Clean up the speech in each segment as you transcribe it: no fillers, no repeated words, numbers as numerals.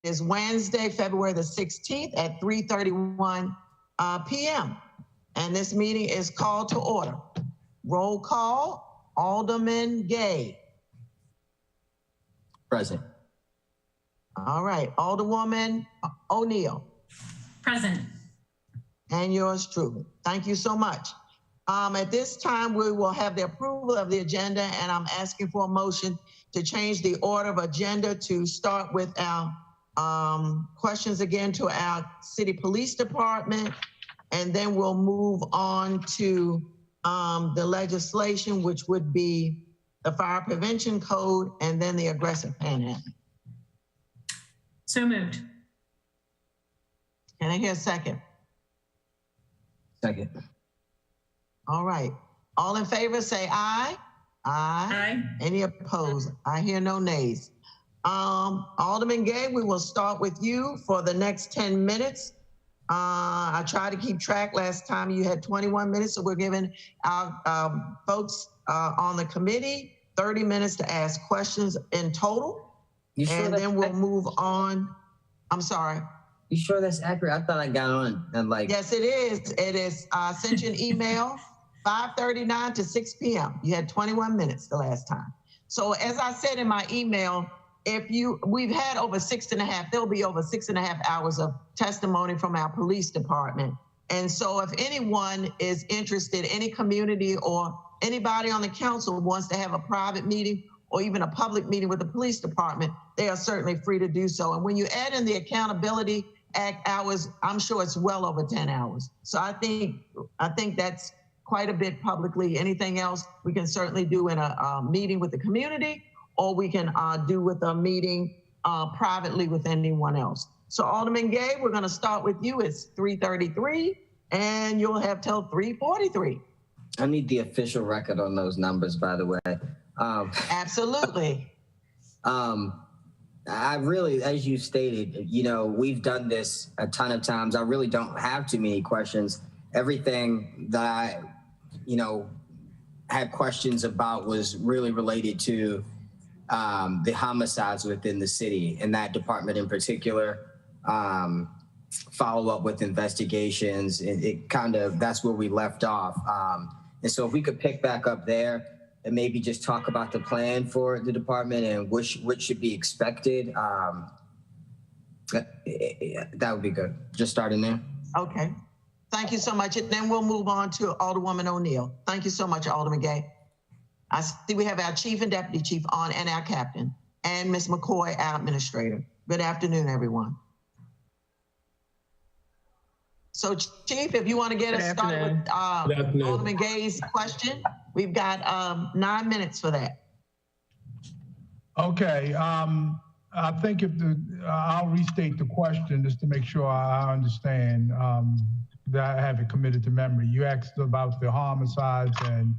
is Wednesday, February the 16th at 3:31 p.m. And this meeting is called to order. Roll call, Alderman Gay. Present. All right, Alderwoman O'Neill. Present. And yours truly. Thank you so much. At this time, we will have the approval of the agenda, and I'm asking for a motion to change the order of agenda to start with our questions again to our city police department, and then we'll move on to the legislation, which would be the fire prevention code, and then the aggressive panhandling. So moved. Can I hear a second? Second. All right. All in favor, say aye. Aye. Aye. Any opposed? I hear no nays. Alderman Gay, we will start with you for the next 10 minutes. I tried to keep track. Last time you had 21 minutes, so we're giving our folks on the committee 30 minutes to ask questions in total. And then we'll move on. I'm sorry. You sure that's accurate? I thought I got on and like. Yes, it is. It is. Sent you an email, 5:39 to 6 p.m. You had 21 minutes the last time. So as I said in my email, we've had over 6.5, there'll be over 6.5 hours of testimony from our police department. And so if anyone is interested, any community or anybody on the council wants to have a private meeting or even a public meeting with the police department, they are certainly free to do so. And when you add in the Accountability Act hours, I'm sure it's well over 10 hours. So I think that's quite a bit publicly. Anything else we can certainly do in a meeting with the community, or we can do with a meeting privately with anyone else. So Alderman Gay, we're gonna start with you. It's 3:33 and you'll have till 3:43. I need the official record on those numbers, by the way. Absolutely. I really, as you stated, you know, we've done this a ton of times. I really don't have too many questions. Everything that I, you know, had questions about was really related to the homicides within the city and that department in particular. Follow up with investigations, and it kind of, that's where we left off. And so if we could pick back up there and maybe just talk about the plan for the department and which should be expected, that would be good. Just starting there. Okay. Thank you so much. And then we'll move on to Alderwoman O'Neill. Thank you so much, Alderman Gay. I see we have our chief and deputy chief on and our captain and Ms. McCoy, our administrator. Good afternoon, everyone. So Chief, if you want to get us started with Alderman Gay's question, we've got 9 minutes for that. Okay, I think I'll restate the question just to make sure I understand that I have it committed to memory. You asked about the homicides and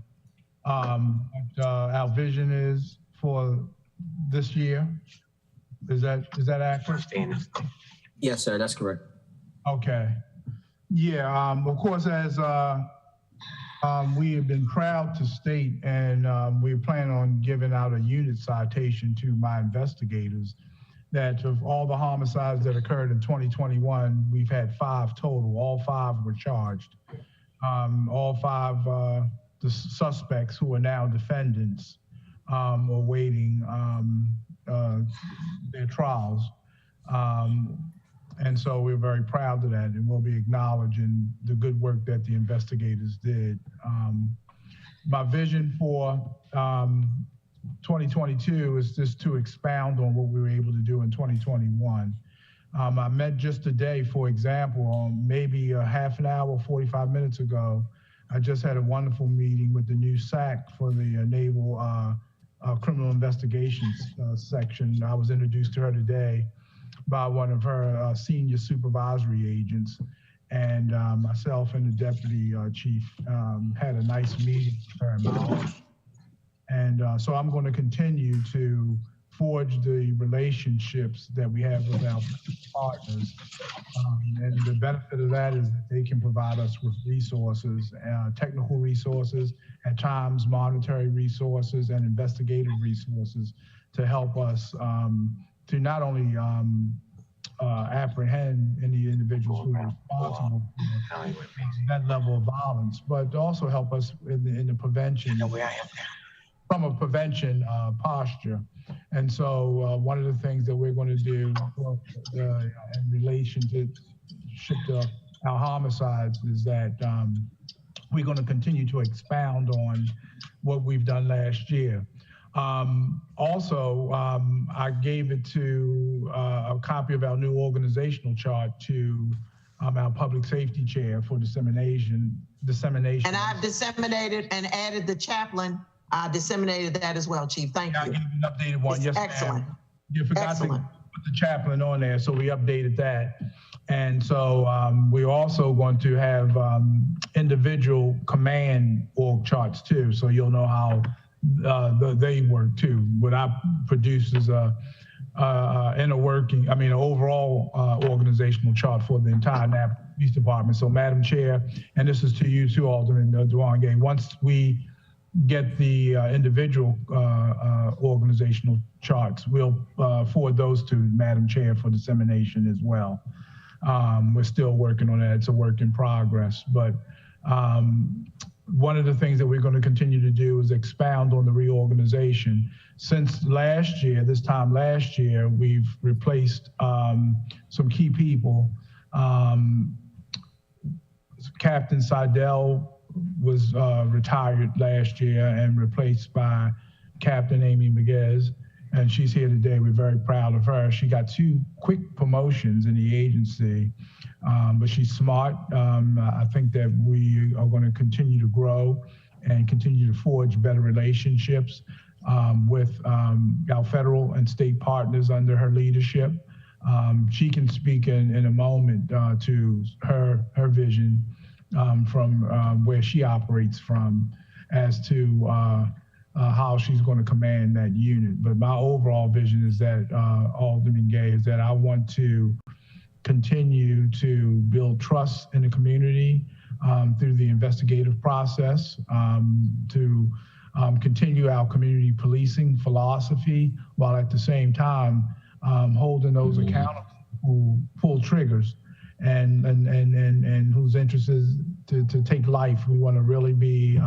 what our vision is for this year. Is that accurate? Yes, sir, that's correct. Okay. Yeah, of course, as we have been proud to state, and we plan on giving out a unit citation to my investigators, that of all the homicides that occurred in 2021, we've had 5 total. All 5 were charged. All 5 the suspects who are now defendants are waiting their trials. And so we're very proud of that, and we'll be acknowledging the good work that the investigators did. My vision for 2022 is just to expound on what we were able to do in 2021. I met just today, for example, maybe a half an hour, 45 minutes ago, I just had a wonderful meeting with the new SAC for the Naval Criminal Investigations section. I was introduced to her today by one of her senior supervisory agents, and myself and the deputy chief had a nice meeting with her in my office. And so I'm going to continue to forge the relationships that we have with our partners. And the benefit of that is that they can provide us with resources, technical resources, at times monetary resources and investigative resources to help us to not only apprehend any individuals who are responsible for that level of violence, but also help us in the prevention, from a prevention posture. And so one of the things that we're going to do in relation to our homicides is that we're going to continue to expound on what we've done last year. Also, I gave it to a copy of our new organizational chart to our public safety chair for dissemination. And I've disseminated and added the chaplain. I disseminated that as well, Chief. Thank you. I gave an updated one. Yes, excellent. You forgot to put the chaplain on there, so we updated that. And so we're also going to have individual command org charts too, so you'll know how they work too. What I produce is an overall organizational chart for the entire Napa Police Department. So, Madam Chair, and this is to you too, Alderman Duange, once we get the individual organizational charts, we'll forward those to Madam Chair for dissemination as well. We're still working on that. It's a work in progress, but one of the things that we're going to continue to do is expound on the reorganization. Since last year, this time last year, we've replaced some key people. Captain Seidel was retired last year and replaced by Captain Amy Miguez, and she's here today. We're very proud of her. She got 2 quick promotions in the agency, but she's smart. I think that we are going to continue to grow and continue to forge better relationships with our federal and state partners under her leadership. She can speak in a moment to her vision from where she operates from as to how she's going to command that unit. But my overall vision is that, Alderman Gay, is that I want to continue to build trust in the community through the investigative process, to continue our community policing philosophy, while at the same time holding those accountable who pull triggers and whose interest is to take life. We want to really be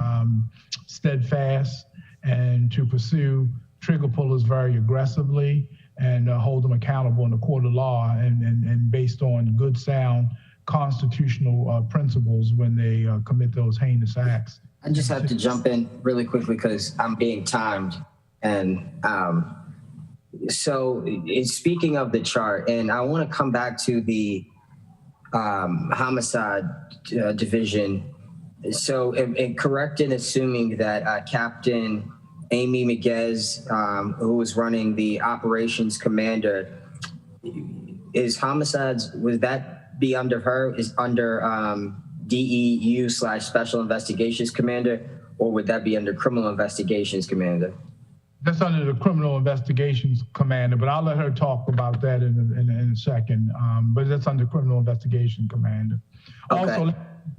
steadfast and to pursue trigger pullers very aggressively and hold them accountable in the court of law and based on good, sound constitutional principles when they commit those heinous acts. I just have to jump in really quickly because I'm being timed. And so speaking of the chart, and I want to come back to the homicide division. So correct in assuming that Captain Amy Miguez, who was running the operations commander, is homicides, would that be under her, is under DEU/Special Investigations Commander, or would that be under Criminal Investigations Commander? That's under the Criminal Investigations Commander, but I'll let her talk about that in a second. But that's under Criminal Investigation Commander. Okay. Also,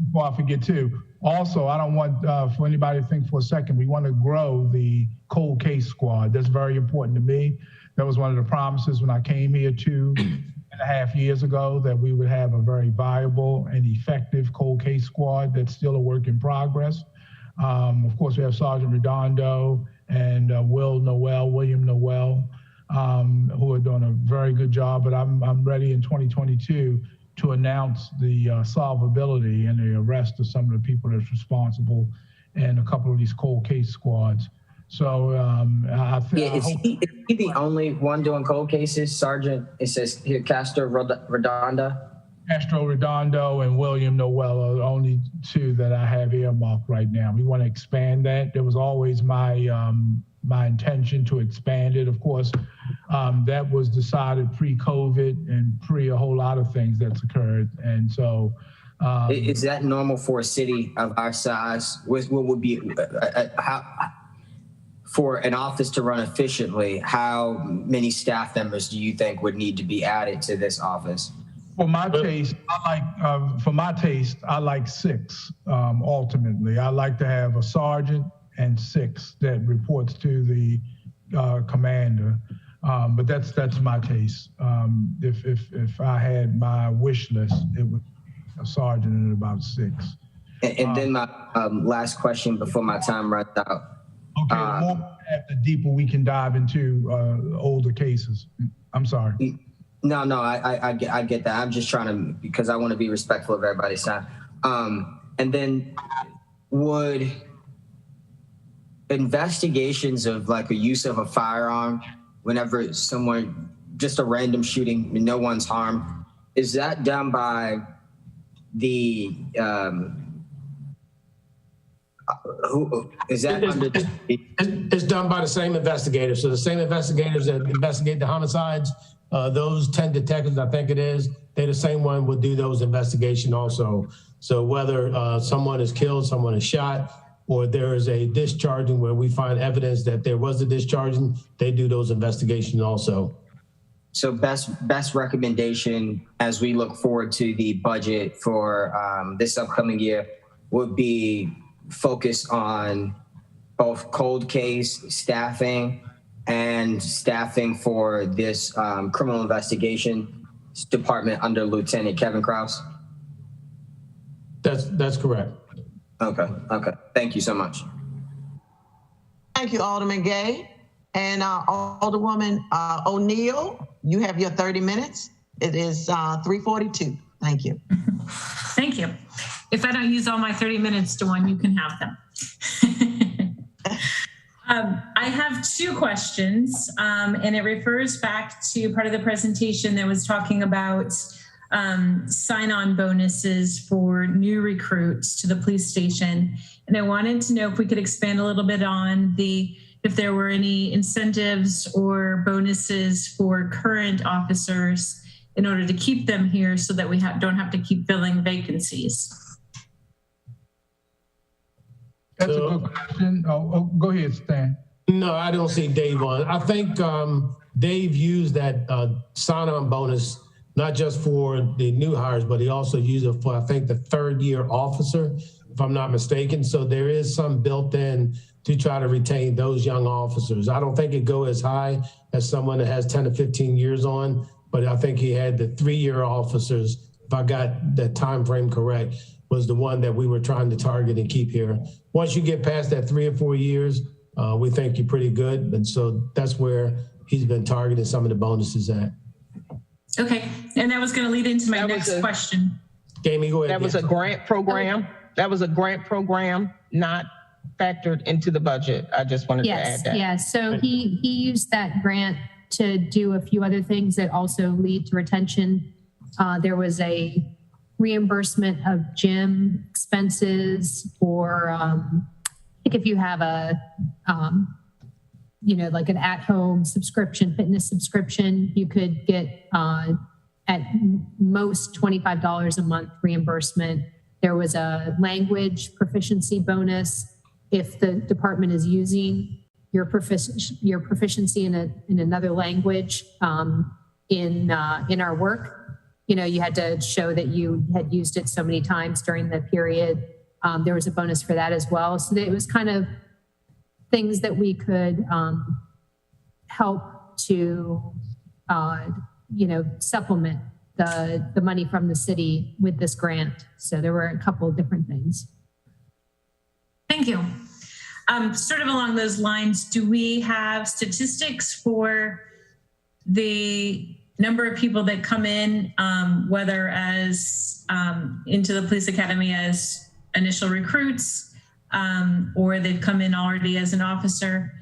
before I forget too, also, I don't want for anybody to think for a second, we want to grow the cold case squad. That's very important to me. That was one of the promises when I came here 2.5 years ago, that we would have a very viable and effective cold case squad. That's still a work in progress. Of course, we have Sergeant Redondo and William Noel, who are doing a very good job. But I'm ready in 2022 to announce the solvability and the arrest of some of the people that's responsible in a couple of these cold case squads. So is he the only one doing cold cases, Sergeant? It says here Castro Redondo. Castro Redondo and William Noel are the only 2 that I have earmarked right now. We want to expand that. That was always my my intention to expand it. Of course, that was decided pre-COVID and pre a whole lot of things that's occurred. And so, is that normal for a city of our size? What would be how? For an office to run efficiently, how many staff members do you think would need to be added to this office? For my taste, I like 6. Ultimately, I like to have a sergeant and 6 that reports to the commander. But that's my taste. If I had my wish list, it would be a sergeant at about 6. And then my last question before my time runs out. Okay, the more we have, the deeper we can dive into older cases. I'm sorry. No, I get that. I'm just trying to, because I want to be respectful of everybody's time. And then would investigations of like a use of a firearm whenever someone, just a random shooting, no one's harmed, is that done by the, who is that under? It's done by the same investigators. So the same investigators that investigate the homicides, those 10 detectives, I think it is, they're the same one would do those investigations also. So whether someone is killed, someone is shot, or there is a discharging where we find evidence that there was a discharging, they do those investigations also. So best recommendation as we look forward to the budget for this upcoming year would be focus on both cold case staffing and staffing for this criminal investigation department under Lieutenant Kevin Krause? That's correct. Okay. Thank you so much. Thank you, Alderman Gay. And Alderwoman O'Neill, you have your 30 minutes. It is 3:42. Thank you. Thank you. If I don't use all my 30 minutes to one, you can have them. I have 2 questions, and it refers back to part of the presentation that was talking about sign-on bonuses for new recruits to the police station. And I wanted to know if we could expand a little bit on if there were any incentives or bonuses for current officers in order to keep them here so that we don't have to keep filling vacancies. That's a good question. Oh, go ahead, Stan. No, I don't see Dave on. I think Dave used that sign-on bonus not just for the new hires, but he also used it for, I think, the 3rd-year officer, if I'm not mistaken. So there is some built in to try to retain those young officers. I don't think it go as high as someone that has 10 to 15 years on, but I think he had the 3-year officers, if I got that time frame correct, was the one that we were trying to target and keep here. Once you get past that 3 or 4 years, we think you're pretty good. And so that's where he's been targeting some of the bonuses at. Okay, and that was going to lead into my next question. Jamie, go ahead. That was a grant program. That was a grant program, not factored into the budget. I just wanted to add that. Yeah, so he used that grant to do a few other things that also lead to retention. There was a reimbursement of gym expenses, or I think if you have a like an at-home subscription, fitness subscription, you could get at most $25 a month reimbursement. There was a language proficiency bonus if the department is using your proficiency in another language in our work. You had to show that you had used it so many times during the period. There was a bonus for that as well. So it was kind of things that we could help to, supplement the money from the city with this grant. So there were a couple of different things. Thank you. Sort of along those lines, do we have statistics for the number of people that come in, whether as into the police academy as initial recruits, or they've come in already as an officer,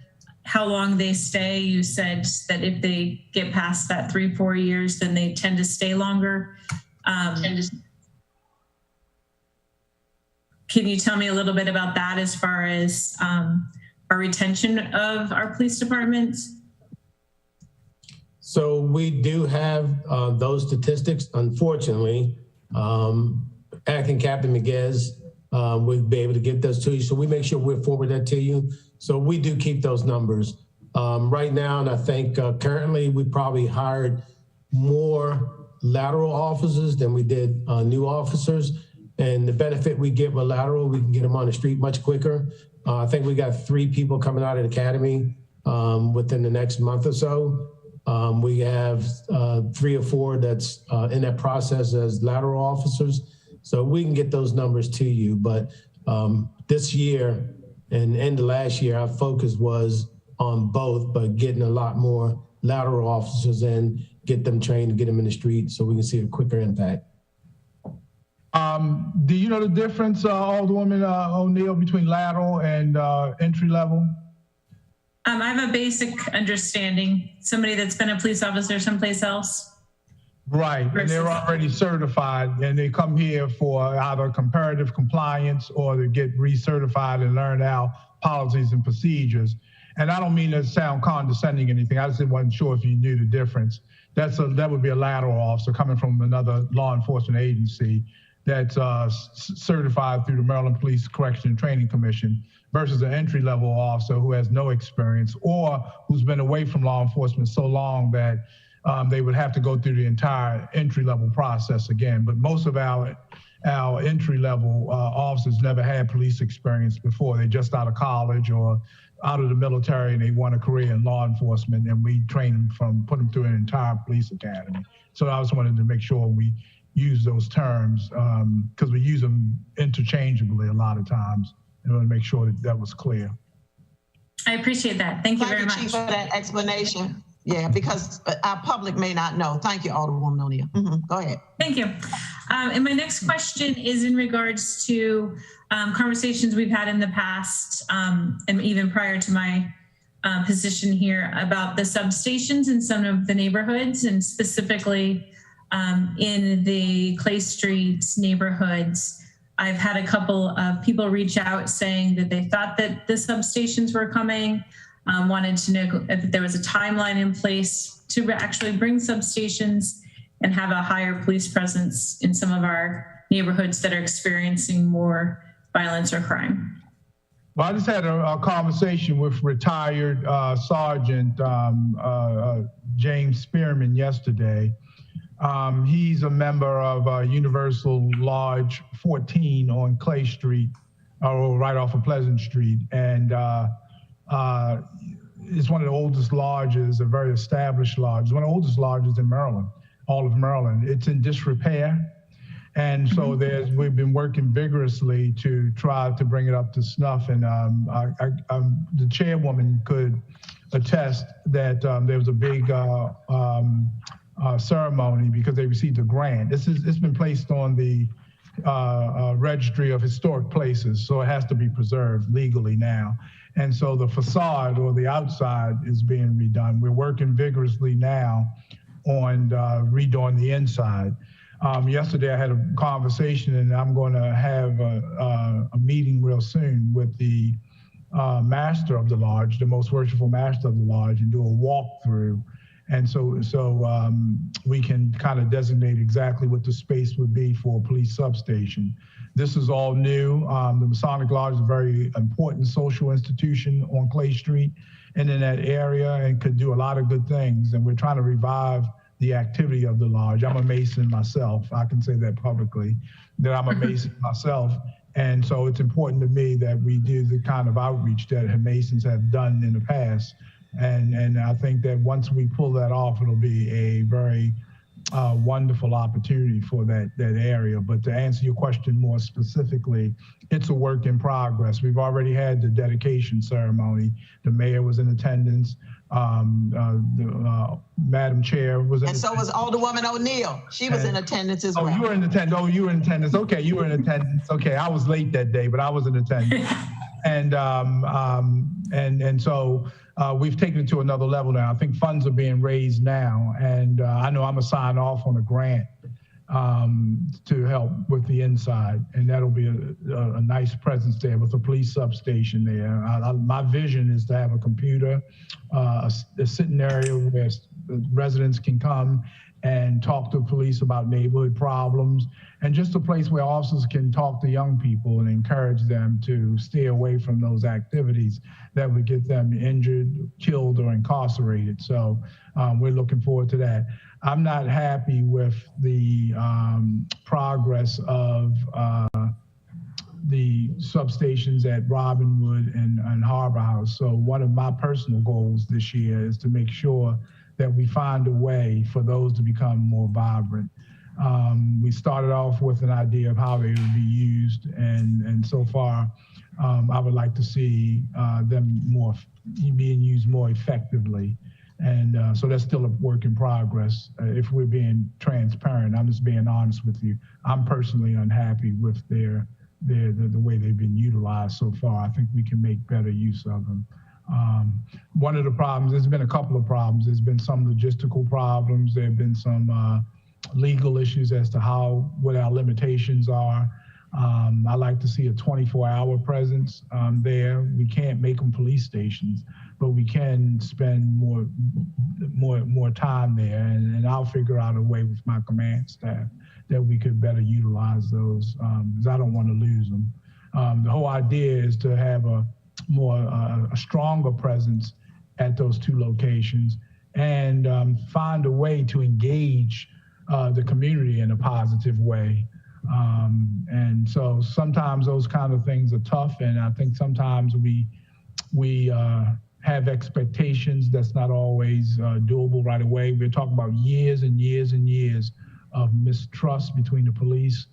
how long they stay? You said that if they get past that 3-4 years, then they tend to stay longer. Can you tell me a little bit about that as far as our retention of our police departments? So we do have those statistics. Unfortunately, Acting Captain Miguez would be able to get those to you. So we make sure we forward that to you. So we do keep those numbers. Right now, and I think currently we probably hired more lateral officers than we did new officers. And the benefit we get with lateral, we can get them on the street much quicker. I think we got 3 people coming out of the academy within the next month or so. We have 3 or 4 that's in that process as lateral officers. So we can get those numbers to you. But this year and end of last year, our focus was on both, but getting a lot more lateral officers in, get them trained, get them in the street so we can see a quicker impact. Do you know the difference, Alderwoman O'Neill, between lateral and entry level? I have a basic understanding. Somebody that's been a police officer someplace else. Right, and they're already certified, and they come here for either comparative compliance or to get recertified and learn our policies and procedures. And I don't mean to sound condescending or anything. I just wasn't sure if you knew the difference. That would be a lateral officer coming from another law enforcement agency that's certified through the Maryland Police Correction and Training Commission versus an entry-level officer who has no experience or who's been away from law enforcement so long that they would have to go through the entire entry-level process again. But most of our entry-level officers never had police experience before. They're just out of college or out of the military, and they want a career in law enforcement, and we train them put them through an entire police academy. So I just wanted to make sure we use those terms because we use them interchangeably a lot of times. I want to make sure that was clear. I appreciate that. Thank you very much. Thank you, Chief, for that explanation. Yeah, because our public may not know. Thank you, Alderwoman O'Neill. Go ahead. Thank you. And my next question is in regards to conversations we've had in the past and even prior to my position here about the substations in some of the neighborhoods, and specifically in the Clay Street neighborhoods. I've had a couple of people reach out saying that they thought that the substations were coming, wanted to know if there was a timeline in place to actually bring substations and have a higher police presence in some of our neighborhoods that are experiencing more violence or crime. Well, I just had a conversation with retired Sergeant James Spearman yesterday. He's a member of Universal Lodge 14 on Clay Street, right off of Pleasant Street. And it's one of the oldest lodges, a very established lodge. It's one of the oldest lodges in Maryland, all of Maryland. It's in disrepair. And so we've been working vigorously to try to bring it up to snuff. And the chairwoman could attest that there was a big ceremony because they received a grant. It's been placed on the Registry of Historic Places, so it has to be preserved legally now. And so the facade or the outside is being redone. We're working vigorously now on redoing the inside. Yesterday I had a conversation, and I'm going to have a meeting real soon with the master of the lodge, the most worshipful master of the lodge, and do a walkthrough. And so we can kind of designate exactly what the space would be for a police substation. This is all new. The Masonic Lodge is a very important social institution on Clay Street and in that area, and could do a lot of good things. And we're trying to revive the activity of the lodge. I'm a Mason myself. I can say that publicly, that I'm a Mason myself. And so it's important to me that we do the kind of outreach that Masons have done in the past. And I think that once we pull that off, it'll be a very wonderful opportunity for that area. But to answer your question more specifically, it's a work in progress. We've already had the dedication ceremony. The mayor was in attendance. The Madam Chair was in attendance. And so was Alderwoman O'Neill. She was in attendance as well. Oh, you were in attendance. Oh, you were in attendance. Okay, you were in attendance. Okay, I was late that day, but I was in attendance. And so we've taken it to another level now. I think funds are being raised now, and I know I'm gonna sign off on a grant to help with the inside, and that'll be a nice presence there with a police substation there. My vision is to have a computer, a sitting area where residents can come and talk to police about neighborhood problems, and just a place where officers can talk to young people and encourage them to stay away from those activities that would get them injured, killed, or incarcerated. So we're looking forward to that. I'm not happy with the progress of the substations at Robinwood and Harbor House. So one of my personal goals this year is to make sure that we find a way for those to become more vibrant. We started off with an idea of how they would be used, and so far, I would like to see them being used more effectively. And so that's still a work in progress. If we're being transparent, I'm just being honest with you. I'm personally unhappy with the way they've been utilized so far. I think we can make better use of them. One of the problems, there's been a couple of problems. There's been some logistical problems. There have been some legal issues as to what our limitations are. I like to see a 24-hour presence there. We can't make them police stations, but we can spend more time there, and I'll figure out a way with my command staff that we could better utilize those, because I don't want to lose them. The whole idea is to have a stronger presence at those two locations, and find a way to engage the community in a positive way. And so sometimes those kind of things are tough, and I think sometimes we have expectations that's not always doable right away. We're talking about years and years and years of mistrust between the police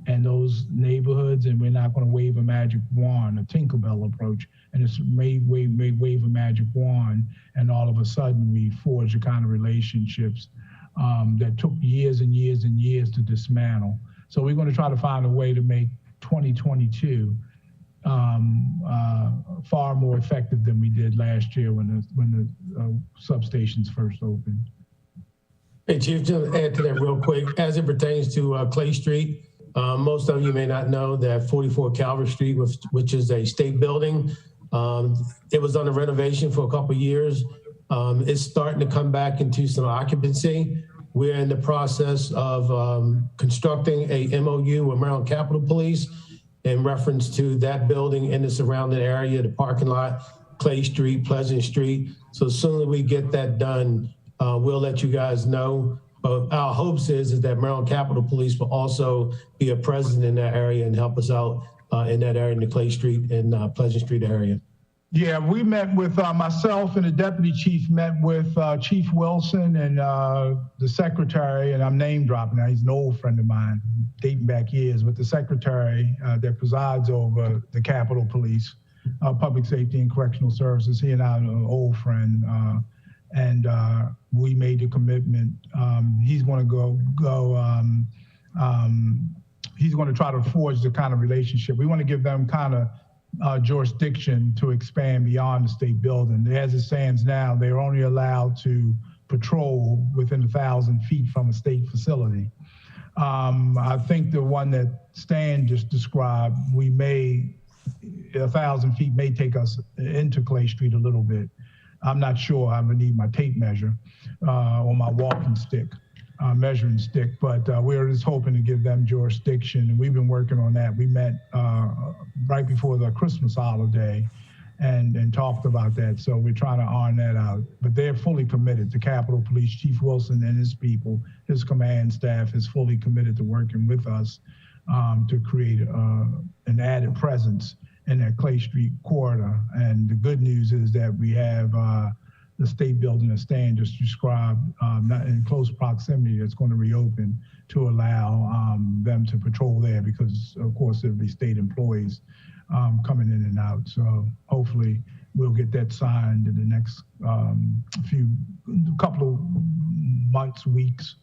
and those neighborhoods, and we're not going to wave a magic wand, a Tinkerbell approach, and it's may wave a magic wand, and all of a sudden we forge the kind of relationships that took years and years and years to dismantle. So we're going to try to find a way to make 2022 far more effective than we did last year when the substations first opened. Hey, Chief, just add to that real quick. As it pertains to Clay Street, most of you may not know that 44 Calvert Street, which is a state building, it was under renovation for a couple of years. It's starting to come back into some occupancy. We're in the process of constructing a MOU with Maryland Capitol Police in reference to that building and the surrounding area, the parking lot, Clay Street, Pleasant Street. So as soon as we get that done, we'll let you guys know. But our hopes is that Maryland Capitol Police will also be a presence in that area and help us out in that area, in the Clay Street and Pleasant Street area. Yeah, we met with myself and the deputy chief met with Chief Wilson and the secretary, and I'm name dropping now. He's an old friend of mine, dating back years, but the secretary that presides over the Capitol Police, Public Safety and Correctional Services. He and I are an old friend, and we made the commitment. He's going to he's going to try to forge the kind of relationship. We want to give them kind of jurisdiction to expand beyond the state building. As it stands now, they're only allowed to patrol within 1,000 feet from a state facility. I think the one that Stan just described, 1,000 feet may take us into Clay Street a little bit. I'm not sure. I would need my tape measure or my walking stick, measuring stick, but we're just hoping to give them jurisdiction, and we've been working on that. We met right before the Christmas holiday and talked about that, so we're trying to iron that out. But they're fully committed. The Capitol Police, Chief Wilson and his people, his command staff is fully committed to working with us to create an added presence in that Clay Street corridor. And the good news is that we have the state building that Stan just described, not in close proximity, that's going to reopen to allow them to patrol there, because of course there'll be state employees coming in and out. So hopefully we'll get that signed in the next couple of months, weeks.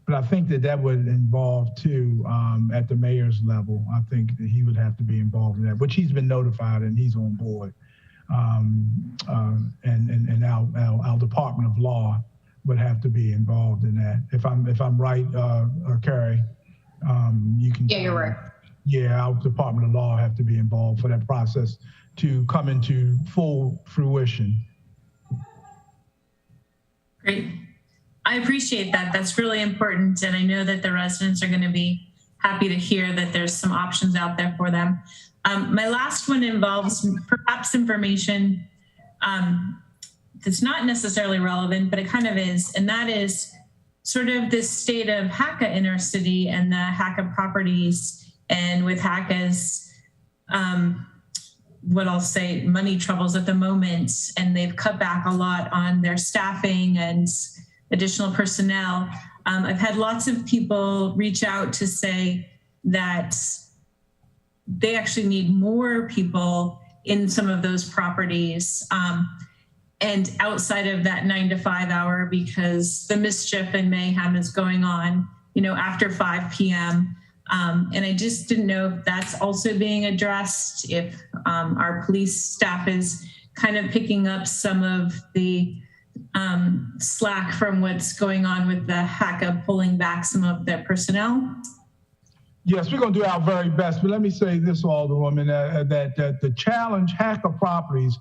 But I think that would involve too, at the mayor's level, I think that he would have to be involved in that, which he's been notified and he's on board. And our Department of Law would have to be involved in that. If I'm right, Carrie, you can. Yeah, you're right. Yeah, our Department of Law have to be involved for that process to come into full fruition. Great. I appreciate that. That's really important. And I know that the residents are going to be happy to hear that there's some options out there for them. My last one involves perhaps information that's not necessarily relevant, but it kind of is. And that is sort of this state of HACA inner city and the HACA properties, and with HACA's what I'll say, money troubles at the moment, and they've cut back a lot on their staffing and additional personnel. I've had lots of people reach out to say that they actually need more people in some of those properties and outside of that 9 to 5 hour, because the mischief and mayhem is going on, after 5 p.m. And I just didn't know if that's also being addressed, if our police staff is kind of picking up some of the slack from what's going on with the HACA pulling back some of their personnel. Yes, we're going to do our very best. But let me say this, Alderwoman, that the challenge, HACA properties,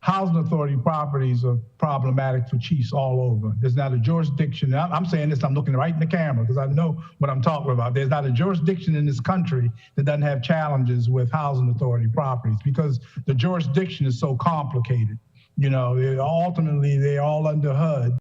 housing authority properties are problematic for chiefs all over. There's not a jurisdiction. I'm saying this, I'm looking right in the camera because I know what I'm talking about. There's not a jurisdiction in this country that doesn't have challenges with housing authority properties because the jurisdiction is so complicated. Ultimately, they're all under HUD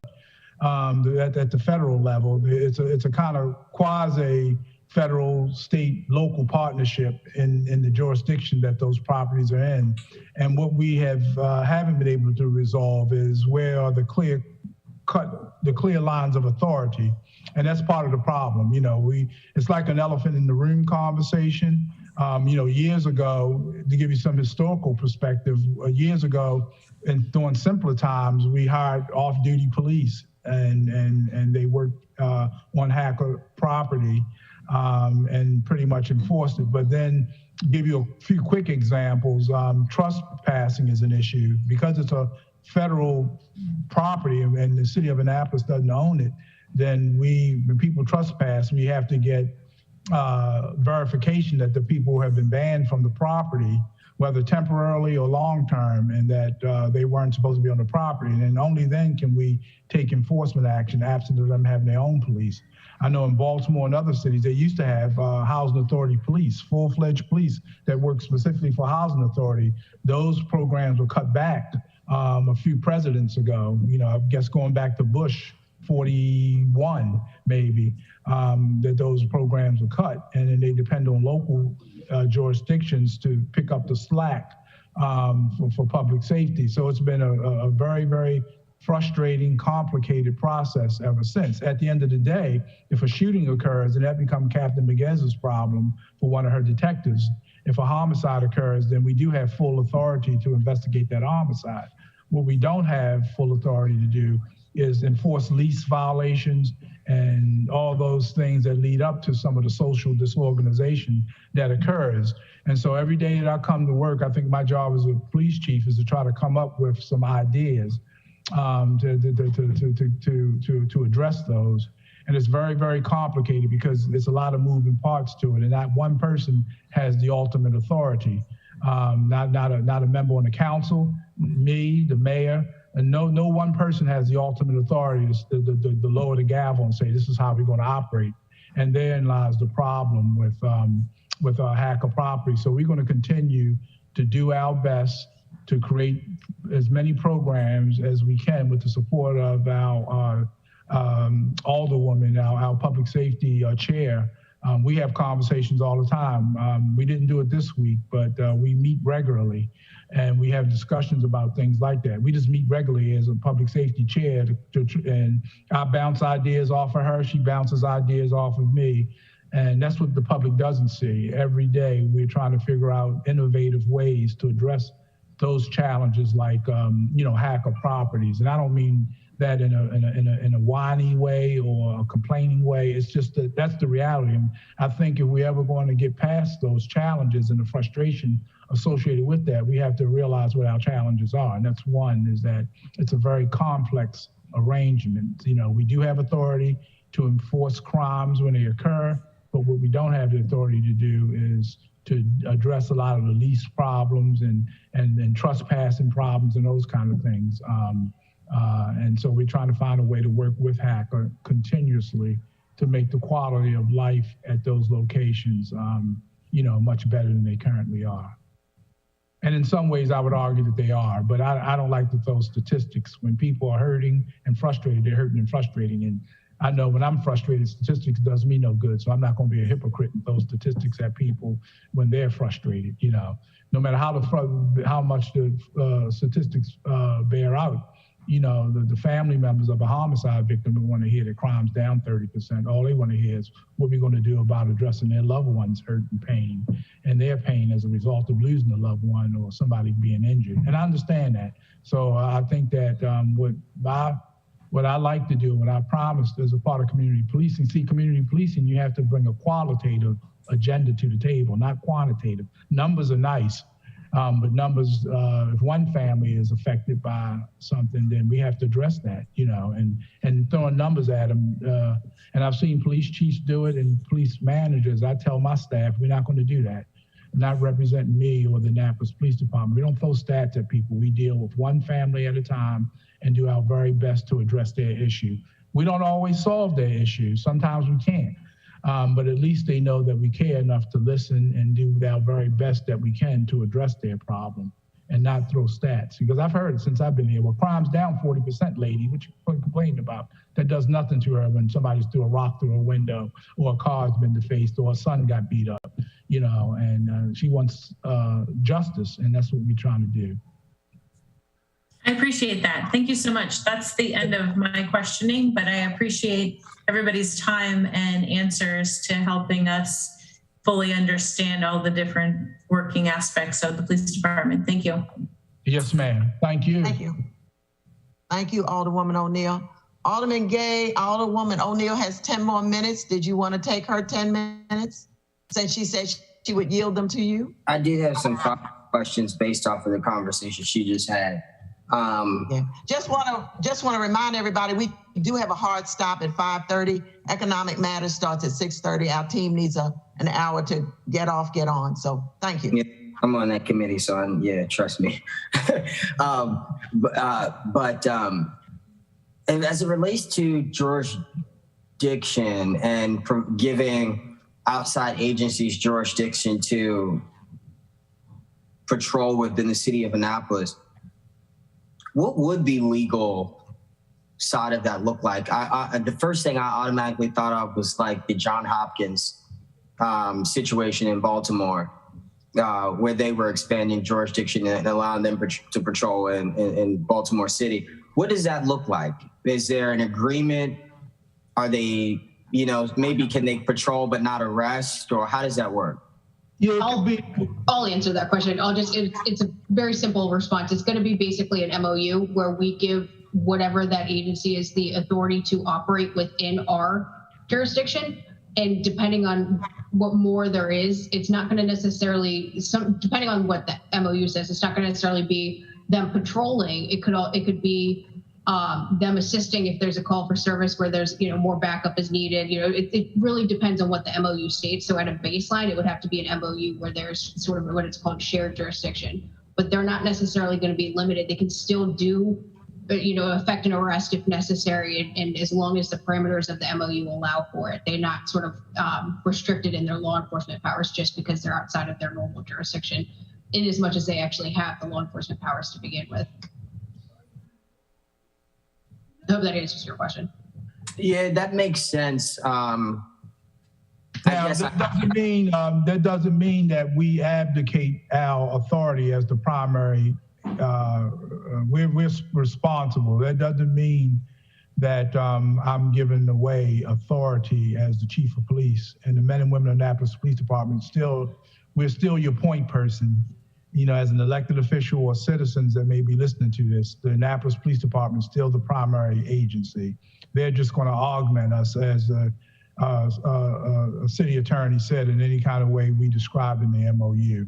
at the federal level. It's a kind of quasi federal, state, local partnership in the jurisdiction that those properties are in. And what we haven't been able to resolve is where are the clear lines of authority. And that's part of the problem. It's like an elephant in the room conversation. Years ago, to give you some historical perspective, years ago, and during simpler times, we hired off-duty police and they worked on HACA property and pretty much enforced it. But then give you a few quick examples. Trespassing is an issue because it's a federal property and the city of Annapolis doesn't own it. Then when people trespass, we have to get verification that the people have been banned from the property, whether temporarily or long-term, and that they weren't supposed to be on the property. And only then can we take enforcement action absent of them having their own police. I know in Baltimore and other cities, they used to have housing authority police, full-fledged police that work specifically for housing authority. Those programs were cut back a few presidents ago, I guess going back to Bush 41, maybe, that those programs were cut. And then they depend on local jurisdictions to pick up the slack for public safety. So it's been a very, very frustrating, complicated process ever since. At the end of the day, if a shooting occurs, and that becomes Captain Miguez's problem for one of her detectives, if a homicide occurs, then we do have full authority to investigate that homicide. What we don't have full authority to do is enforce lease violations and all those things that lead up to some of the social disorganization that occurs. And so every day that I come to work, I think my job as a police chief is to try to come up with some ideas to address those. And it's very, very complicated because there's a lot of moving parts to it, and not one person has the ultimate authority. Not a member on the council, me, the mayor, and no one person has the ultimate authority to lower the gavel and say this is how we're going to operate. And therein lies the problem with our HACA property. So we're going to continue to do our best to create as many programs as we can with the support of our alderwoman, our public safety chair. We have conversations all the time. We didn't do it this week, but we meet regularly and we have discussions about things like that. We just meet regularly as a public safety chair and I bounce ideas off of her. She bounces ideas off of me. And that's what the public doesn't see. Every day we're trying to figure out innovative ways to address those challenges like, HACA properties. And I don't mean that in a whiny way or a complaining way. It's just that's the reality. And I think if we're ever going to get past those challenges and the frustration associated with that, we have to realize what our challenges are. And that's one, is that it's a very complex arrangement. We do have authority to enforce crimes when they occur, but what we don't have the authority to do is to address a lot of the lease problems and trespassing problems and those kind of things. And so we're trying to find a way to work with HACA continuously to make the quality of life at those locations, much better than they currently are. And in some ways, I would argue that they are, but I don't like to throw statistics. When people are hurting and frustrated, they're hurting and frustrating. And I know when I'm frustrated, statistics does me no good. So I'm not going to be a hypocrite and throw statistics at people when they're frustrated. You know, no matter how much the statistics bear out. You know, the family members of a homicide victim don't want to hear that crime's down 30%. All they want to hear is what we're going to do about addressing their loved ones' hurt and pain, and their pain as a result of losing a loved one or somebody being injured. And I understand that. So I think that what I like to do, what I promised as a part of community policing, community policing, you have to bring a qualitative agenda to the table, not quantitative. Numbers are nice. But numbers, if one family is affected by something, then we have to address that, you know, and throwing numbers at them. And I've seen police chiefs do it and police managers. I tell my staff, we're not going to do that. Not representing me or the Annapolis Police Department. We don't throw stats at people. We deal with one family at a time and do our very best to address their issue. We don't always solve their issue. Sometimes we can't. But at least they know that we care enough to listen and do our very best that we can to address their problem and not throw stats. Because I've heard since I've been here, well, crime's down 40%, lady, what you complaining about? That does nothing to her when somebody's threw a rock through a window or a car's been defaced or a son got beat up, you know, and she wants justice, and that's what we're trying to do. I appreciate that. Thank you so much. That's the end of my questioning, but I appreciate everybody's time and answers to helping us fully understand all the different working aspects of the police department. Thank you. Yes, ma'am. Thank you. Thank you. Thank you, Alderwoman O'Neill. Alderman Gay, Alderwoman O'Neill has 10 more minutes. Did you want to take her 10 minutes since she said she would yield them to you? I did have some questions based off of the conversation she just had. Yeah. Just want to remind everybody, we do have a hard stop at 5:30. Economic Matters starts at 6:30. Our team needs an hour to get on. So thank you. Yeah, I'm on that committee, so yeah, trust me. And as it relates to jurisdiction and giving outside agencies jurisdiction to patrol within the city of Annapolis, what would the legal side of that look like? The first thing I automatically thought of was like the John Hopkins situation in Baltimore, where they were expanding jurisdiction and allowing them to patrol in Baltimore City. What does that look like? Is there an agreement? Are they, you know, maybe can they patrol but not arrest, or how does that work? Yeah, I'll answer that question. It's a very simple response. It's going to be basically an MOU where we give whatever that agency is the authority to operate within our jurisdiction. And depending on what more there is, it's not going to necessarily, depending on what the MOU says, it's not going to necessarily be them patrolling. It could be them assisting if there's a call for service where there's, you know, more backup is needed. You know, it really depends on what the MOU states. So at a baseline, it would have to be an MOU where there's sort of what it's called shared jurisdiction, but they're not necessarily going to be limited. They can still do, you know, effect an arrest if necessary, and as long as the parameters of the MOU allow for it. They're not sort of restricted in their law enforcement powers just because they're outside of their normal jurisdiction, in as much as they actually have the law enforcement powers to begin with. I hope that answers your question. Yeah, that makes sense. Now, that doesn't mean that we abdicate our authority as the primary. We're responsible. That doesn't mean that I'm giving away authority as the chief of police, and the men and women of the Annapolis Police Department we're still your point person. You know, as an elected official or citizens that may be listening to this, the Annapolis Police Department is still the primary agency. They're just going to augment us, as a city attorney said, in any kind of way we described in the MOU.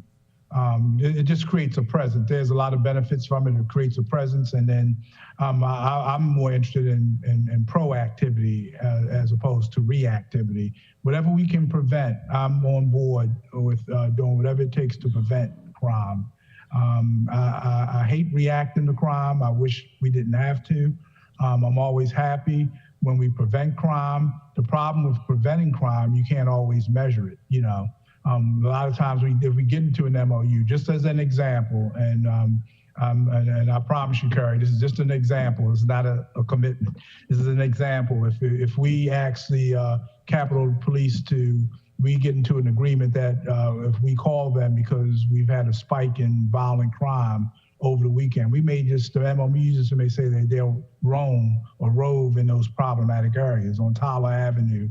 It just creates a presence. There's a lot of benefits from it. It creates a presence. And then I'm more interested in proactivity as opposed to reactivity. Whatever we can prevent, I'm on board with doing whatever it takes to prevent crime. I hate reacting to crime. I wish we didn't have to. I'm always happy when we prevent crime. The problem with preventing crime, you can't always measure it, you know. A lot of times if we get into an MOU, just as an example, and And I promise you, Carrie, this is just an example. It's not a commitment. This is an example. If we ask the Capitol Police we get into an agreement that if we call them because we've had a spike in violent crime over the weekend, we may just, the MO users may say that they'll roam or rove in those problematic areas on Tyler Avenue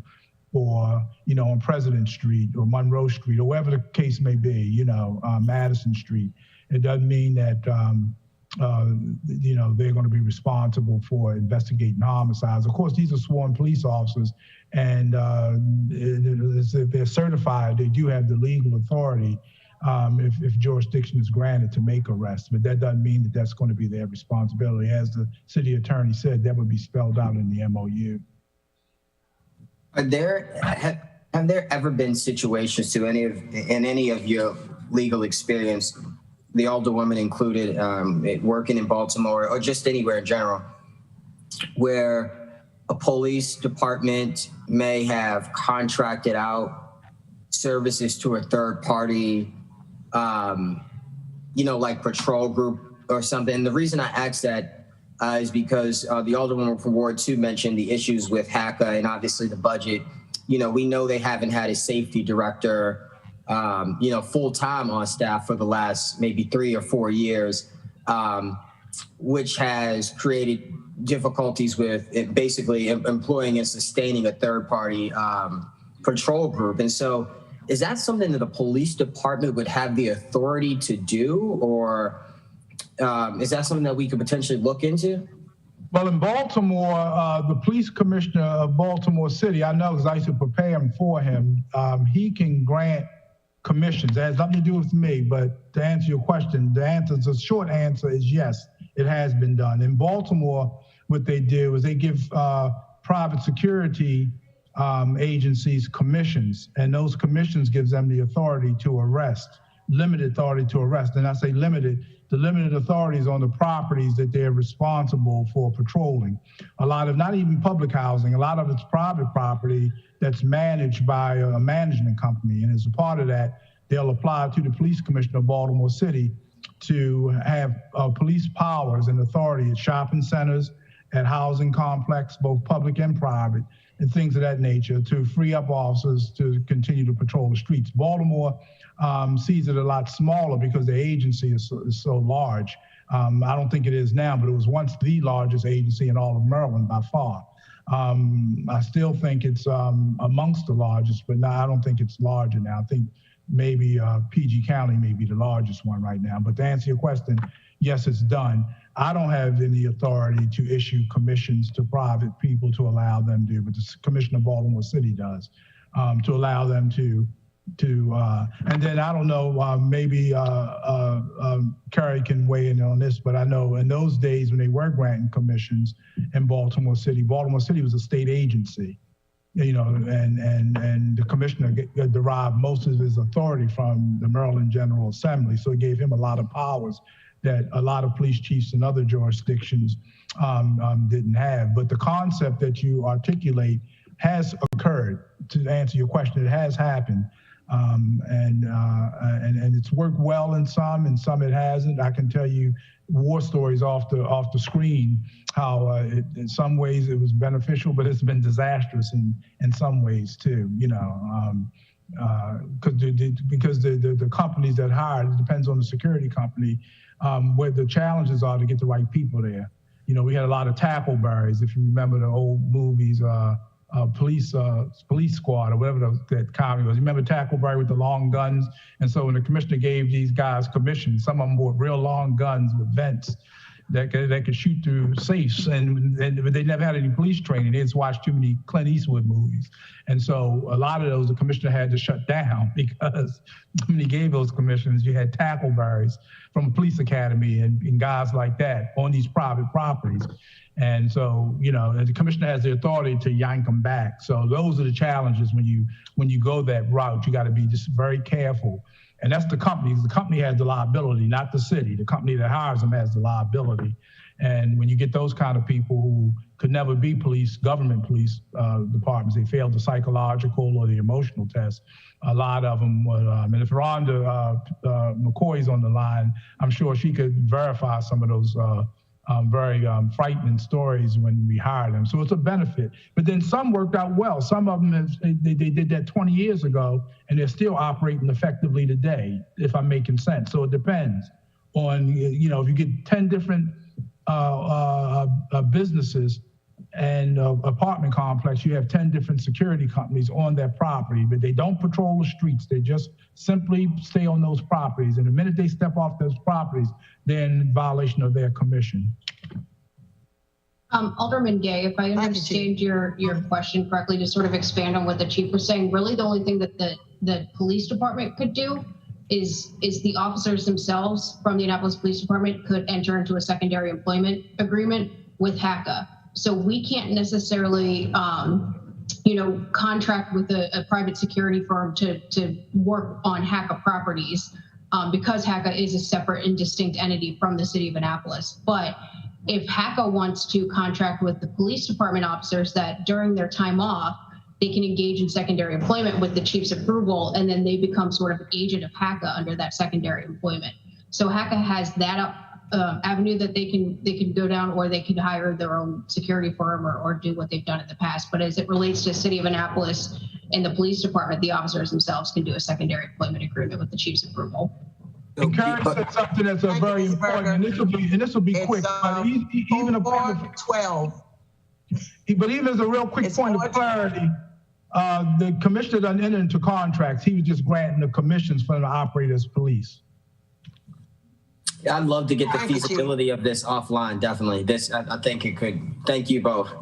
or, on President Street or Monroe Street or wherever the case may be, Madison Street. It doesn't mean that, they're going to be responsible for investigating homicides. Of course, these are sworn police officers, and if they're certified, they do have the legal authority if jurisdiction is granted to make arrests. But that doesn't mean that that's going to be their responsibility. As the city attorney said, that would be spelled out in the MOU. Have there ever been situations in any of your legal experience, the Alderwoman included, working in Baltimore or just anywhere in general, where a police department may have contracted out services to a third party, like patrol group or something? And the reason I ask that is because the Alderwoman from Ward 2 mentioned the issues with HACA and obviously the budget. We know they haven't had a safety director full-time on staff for the last maybe 3 or 4 years, which has created difficulties with it basically employing and sustaining a third-party patrol group. And so is that something that the police department would have the authority to do, or is that something that we could potentially look into? Well, in Baltimore, the police commissioner of Baltimore City, I know because I used to prepare him for him, he can grant commissions. It has nothing to do with me, but to answer your question, the short answer is yes, it has been done. In Baltimore, what they do is they give private security agencies commissions, and those commissions gives them the authority to arrest, limited authority to arrest. And I say limited, the limited authorities on the properties that they're responsible for patrolling. A lot of, not even public housing, a lot of it's private property that's managed by a management company. And as a part of that, they'll apply to the police commissioner of Baltimore City to have police powers and authority at shopping centers, at housing complex, both public and private, and things of that nature, to free up officers to continue to patrol the streets. Baltimore sees it a lot smaller because the agency is so large. I don't think it is now, but it was once the largest agency in all of Maryland by far. I still think it's amongst the largest, but now I don't think it's larger now. I think maybe PG County may be the largest one right now. But to answer your question, yes, it's done. I don't have any authority to issue commissions to private people to allow them to, but the Commissioner of Baltimore City does, to allow them to and then I don't know, maybe Carrie can weigh in on this, but I know in those days when they were granting commissions in Baltimore City was a state agency, and the commissioner derived most of his authority from the Maryland General Assembly. So it gave him a lot of powers that a lot of police chiefs in other jurisdictions didn't have. But the concept that you articulate has occurred. To answer your question, it has happened. And it's worked well in some it hasn't. I can tell you war stories off the screen, how in some ways it was beneficial, but it's been disastrous in some ways too, because the companies that hire, it depends on the security company, where the challenges are to get the right people there. We had a lot of tackleberries, if you remember the old movies, police squad or whatever that comedy was. You remember Tackleberry with the long guns? And so when the commissioner gave these guys commissions, some of them with real long guns with vents that could shoot through safes, and they never had any police training. They just watched too many Clint Eastwood movies. And so a lot of those the commissioner had to shut down, because when he gave those commissions, you had tackleberries from a police academy and guys like that on these private properties. And so, the commissioner has the authority to yank them back. So those are the challenges when you go that route. You got to be just very careful. And that's the company. The company has the liability, not the city. The company that hires them has the liability. And when you get those kind of people who could never be police, government police departments, they failed the psychological or the emotional test. A lot of them would, and if Rhonda McCoy's on the line, I'm sure she could verify some of those very frightening stories when we hired them. So it's a benefit. But then some worked out well. Some of them, they did that 20 years ago, and they're still operating effectively today, if I'm making sense. So it depends on, you know, if you get 10 different businesses and apartment complex, you have 10 different security companies on that property, but they don't patrol the streets. They just simply stay on those properties. And the minute they step off those properties, they're in violation of their commission. Alderman Gay, if I understand your question correctly, to sort of expand on what the chief was saying, really the only thing that the police department could do is the officers themselves from the Annapolis Police Department could enter into a secondary employment agreement with HACA. So we can't necessarily, you know, contract with a private security firm to work on HACA properties because HACA is a separate and distinct entity from the city of Annapolis. But if HACA wants to contract with the police department officers that during their time off, they can engage in secondary employment with the chief's approval, and then they become sort of an agent of HACA under that secondary employment. So HACA has that avenue that they can go down, or they can hire their own security firm or do what they've done in the past. But as it relates to the city of Annapolis and the police department, the officers themselves can do a secondary employment agreement with the chief's approval. And Karen said something that's very important, and this will be quick. But even a point of 12. But even as a real quick point of clarity, the commissioner doesn't enter into contracts. He was just granting the commissions for them to operate as police. Yeah, I'd love to get the feasibility of this offline. Definitely. This, I think it could. Thank you both.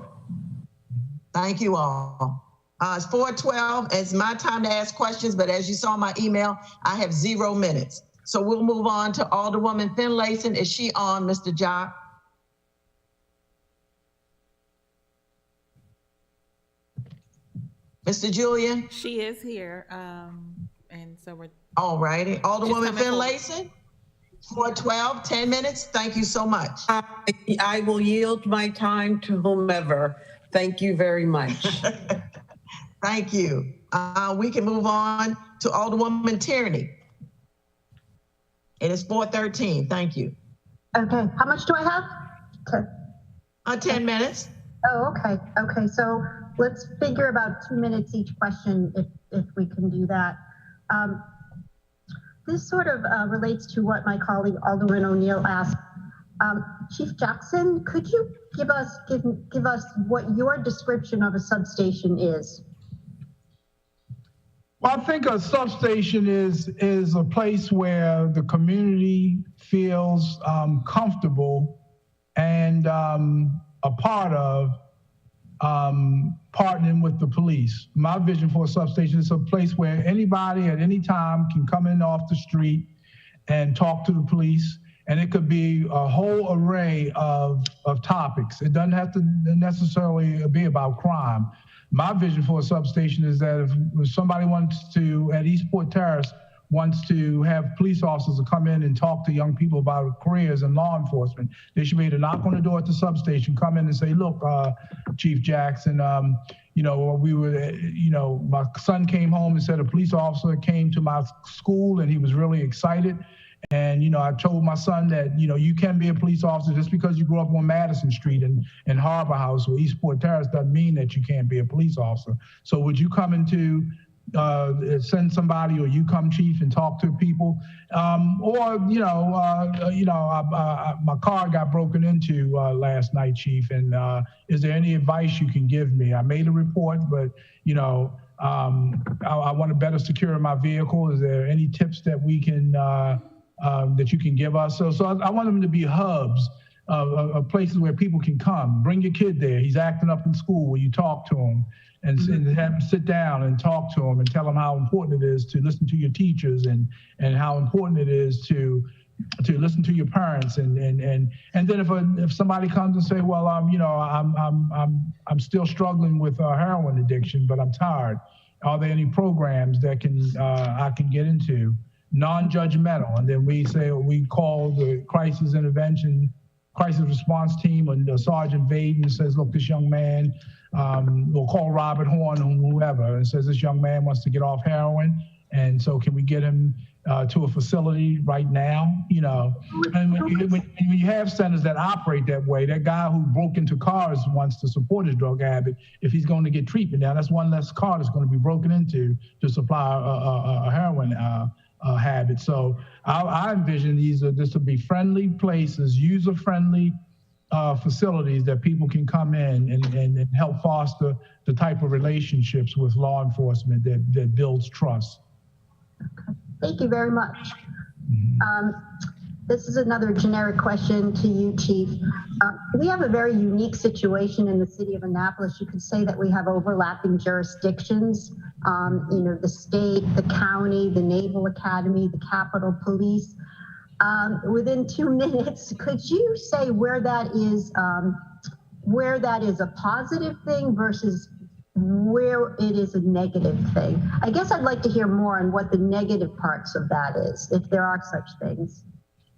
Thank you all. It's 4:12. It's my time to ask questions, but as you saw in my email, I have 0 minutes. So we'll move on to Alderwoman Finlayson. Is she on, Mr. Jock? Mr. Julian? She is here, and so we're... All righty. Alderwoman Finlayson? 4:12, 10 minutes. Thank you so much. I will yield my time to whomever. Thank you very much. Thank you. We can move on to Alderwoman Tierney. It is 4:13. Thank you. Okay. How much do I have? Okay. 10 minutes. Oh, okay. Okay. So let's figure about 2 minutes each question if we can do that. This sort of relates to what my colleague Alderman O'Neill asked. Chief Jackson, could you give us what your description of a substation is? Well, I think a substation is a place where the community feels comfortable and a part of partnering with the police. My vision for a substation is a place where anybody at any time can come in off the street and talk to the police. And it could be a whole array of topics. It doesn't have to necessarily be about crime. My vision for a substation is that if somebody wants to, at Eastport Terrace, wants to have police officers to come in and talk to young people about careers in law enforcement, they should be able to knock on the door at the substation, come in and say, look, Chief Jackson, you know, my son came home and said a police officer came to my school and he was really excited. And, you know, I told my son that, you know, you can be a police officer just because you grew up on Madison Street and Harbor House or Eastport Terrace doesn't mean that you can't be a police officer. So would you come into send somebody, or you come, Chief, and talk to people, or my car got broken into last night, Chief, and is there any advice you can give me? I made a report, but I want to better secure my vehicle. Is there any tips that we can that you can give us? So I want them to be hubs of places where people can come. Bring your kid there. He's acting up in school. Will you talk to him? And have them sit down and talk to them and tell them how important it is to listen to your teachers and how important it is to listen to your parents and then if somebody comes and say, well, I'm still struggling with heroin addiction, but I'm tired. Are there any programs that I can get into? Non-judgmental, and then we call the crisis intervention crisis response team, and Sergeant Vaden says, look, this young man, we'll call Robert Horn or whoever, and says this young man wants to get off heroin, and so can we get him to a facility right now? You know, and when you have centers that operate that way, that guy who broke into cars wants to support his drug habit, if he's going to get treatment now, that's one less car that's going to be broken into to supply a heroin habit. So I envision this will be friendly places, user-friendly facilities that people can come in and help foster the type of relationships with law enforcement that builds trust. Thank you very much. This is another generic question to you, Chief. We have a very unique situation in the city of Annapolis. You could say that we have overlapping jurisdictions. You know, the state, the county, the Naval Academy, the Capitol Police. Within 2 minutes, could you say where that is a positive thing versus where it is a negative thing? I guess I'd like to hear more on what the negative parts of that is, if there are such things.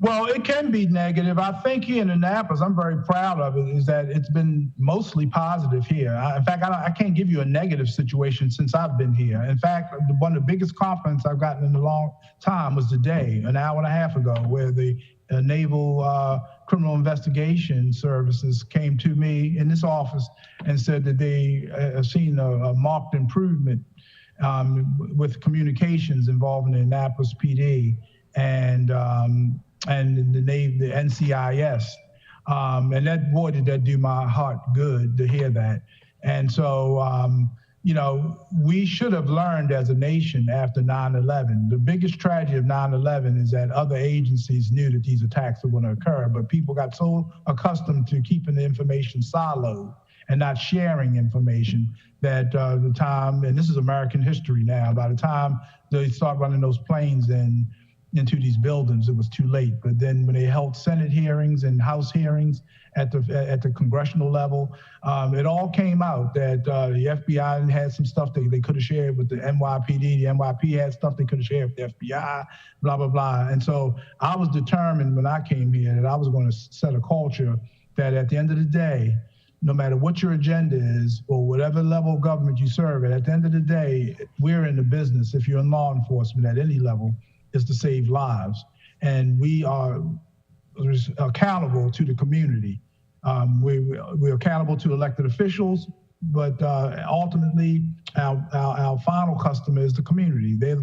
Well, it can be negative. I think here in Annapolis, I'm very proud of it, is that it's been mostly positive here. In fact, I can't give you a negative situation since I've been here. In fact, one of the biggest compliments I've gotten in a long time was today, an hour and a half ago, where the Naval Criminal Investigation Services came to me in this office and said that they have seen a marked improvement with communications involving the Annapolis PD and the NCIS. And that, boy, did that do my heart good to hear that. And so, you know, we should have learned as a nation after 9/11. The biggest tragedy of 9/11 is that other agencies knew that these attacks were going to occur, but people got so accustomed to keeping the information siloed and not sharing information that the time, and this is American history now, by the time they start running those planes into these buildings, it was too late. But then when they held Senate hearings and House hearings at the congressional level, it all came out that the FBI had some stuff they could have shared with the NYPD. The NYPD had stuff they could have shared with the FBI, blah, blah, blah. And so I was determined when I came here that I was going to set a culture that at the end of the day, no matter what your agenda is or whatever level of government you serve at the end of the day, we're in the business, if you're in law enforcement at any level, is to save lives. And we are accountable to the community. We're accountable to elected officials, but ultimately our final customer is the community. They have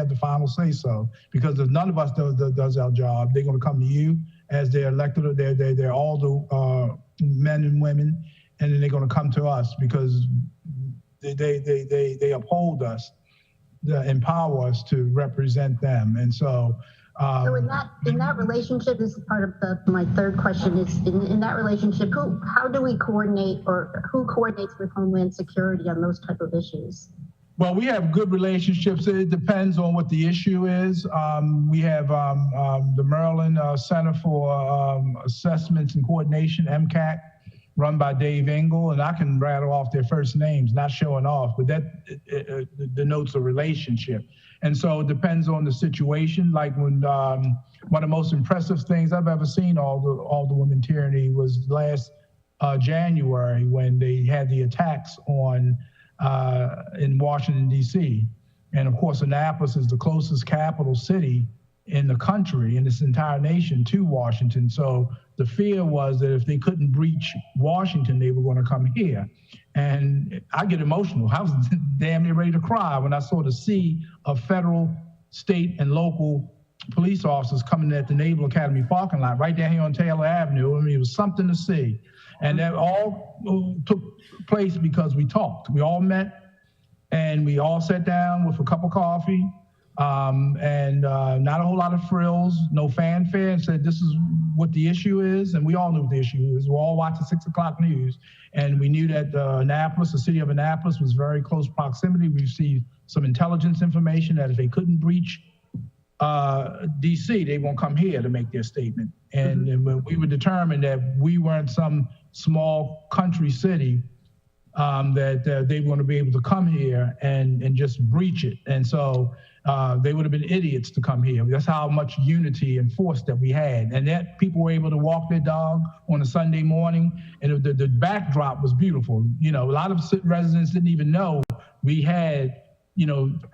the final say so, because if none of us does our job, they're gonna come to you as they're elected, they're all the men and women, and then they're gonna come to us because they uphold us, empower us to represent them. And so so in that relationship, this is part of my third question, is in that relationship, how do we coordinate, or who coordinates with Homeland Security on those type of issues? Well, we have good relationships. It depends on what the issue is. We have the Maryland Center for Assessments and Coordination, MCAC, run by Dave Engel, and I can rattle off their first names, not showing off, but that denotes a relationship. And so it depends on the situation. Like when one of the most impressive things I've ever seen Alderwoman Tierney was last January when they had the attacks on in Washington, D.C. And of course, Annapolis is the closest capital city in the country, in this entire nation, to Washington. So the fear was that if they couldn't breach Washington, they were going to come here. And I get emotional. I was damn near ready to cry when I saw the sea of federal, state, and local police officers coming at the Naval Academy parking lot right down here on Taylor Avenue. I mean, it was something to see. And that all took place because we talked. We all met, and we all sat down with a cup of coffee, and not a whole lot of frills, no fanfare, and said, this is what the issue is. And we all knew what the issue is. We're all watching 6 o'clock news. And we knew that Annapolis, the city of Annapolis, was very close proximity. We received some intelligence information that if they couldn't breach DC, they won't come here to make their statement. And we were determined that we weren't some small country city that they want to be able to come here and just breach it. And so they would have been idiots to come here. That's how much unity and force that we had. And that people were able to walk their dog on a Sunday morning. And the backdrop was beautiful. You know, a lot of residents didn't even know we had,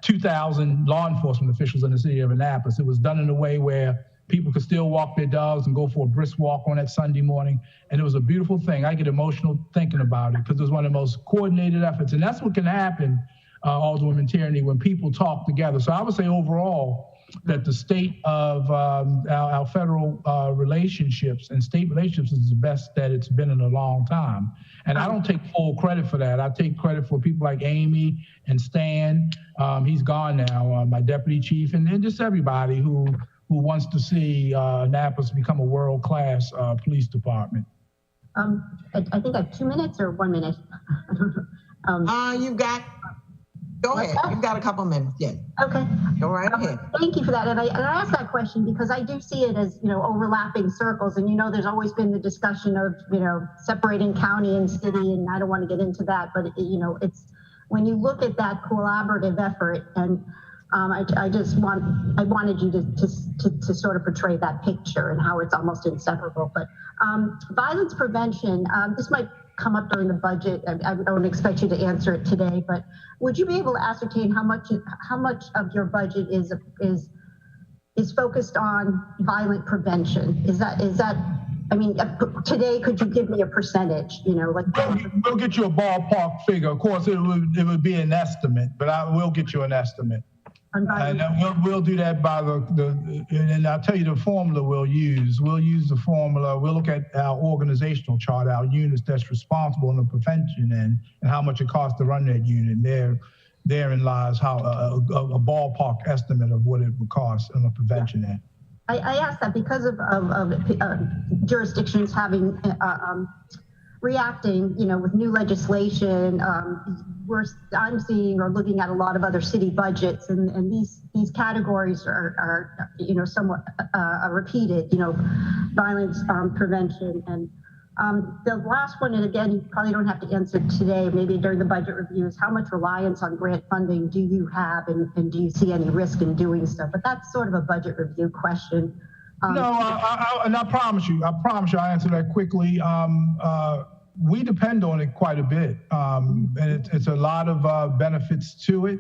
2,000 law enforcement officials in the city of Annapolis. It was done in a way where people could still walk their dogs and go for a brisk walk on that Sunday morning. And it was a beautiful thing. I get emotional thinking about it because it was one of the most coordinated efforts. And that's what can happen, Alderwoman Tierney, when people talk together. So I would say overall that the state of our federal relationships and state relationships is the best that it's been in a long time. And I don't take full credit for that. I take credit for people like Amy and Stan. He's gone now, my deputy chief, and just everybody who wants to see Annapolis become a world-class police department. I think I have 2 minutes or 1 minute. Go ahead. You've got a couple minutes. Yeah. Okay. Go right ahead. Thank you for that. And I asked that question because I do see it as, overlapping circles. And, there's always been the discussion of, separating county and city. And I don't want to get into that. But, it's when you look at that collaborative effort, and I wanted you to sort of portray that picture and how it's almost inseparable. But violence prevention, this might come up during the budget. I don't expect you to answer it today, but would you be able to ascertain how much of your budget is focused on violent prevention? Is that today, could you give me a percentage? We'll get you a ballpark figure. Of course, it would be an estimate, but I will get you an estimate. And we'll do that by and I'll tell you the formula we'll use. We'll use the formula. We'll look at our organizational chart, our units that's responsible in the prevention end, and how much it costs to run that unit. Therein lies how a ballpark estimate of what it would cost on the prevention end. I asked that because of jurisdictions having reacting, with new legislation. I'm seeing or looking at a lot of other city budgets, and these categories are somewhat repeated. Violence prevention, and the last one, and again, you probably don't have to answer today. Maybe during the budget reviews, how much reliance on grant funding do you have, and do you see any risk in doing so? But that's sort of a budget review question. No, I promise you, I'll answer that quickly. We depend on it quite a bit, and it's a lot of benefits to it,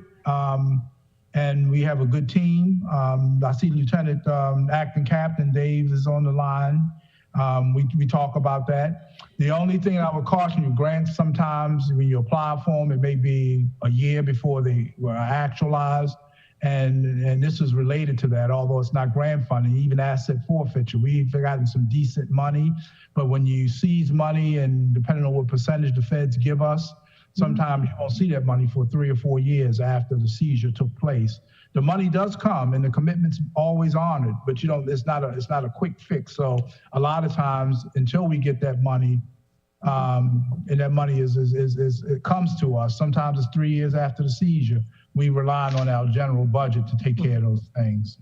and we have a good team. I see Lieutenant Acting Captain Dave is on the line. We talk about that. The only thing I would caution you, grants, sometimes when you apply for them, it may be a year before they were actualized. And this is related to that, although it's not grant funding, even asset forfeiture. We've gotten some decent money, but when you seize money, and depending on what percentage the feds give us, sometimes you won't see that money for 3 or 4 years after the seizure took place. The money does come, and the commitment's always honored, but it's not a quick fix. So a lot of times, until we get that money, and that money it comes to us. Sometimes it's 3 years after the seizure. We rely on our general budget to take care of those things,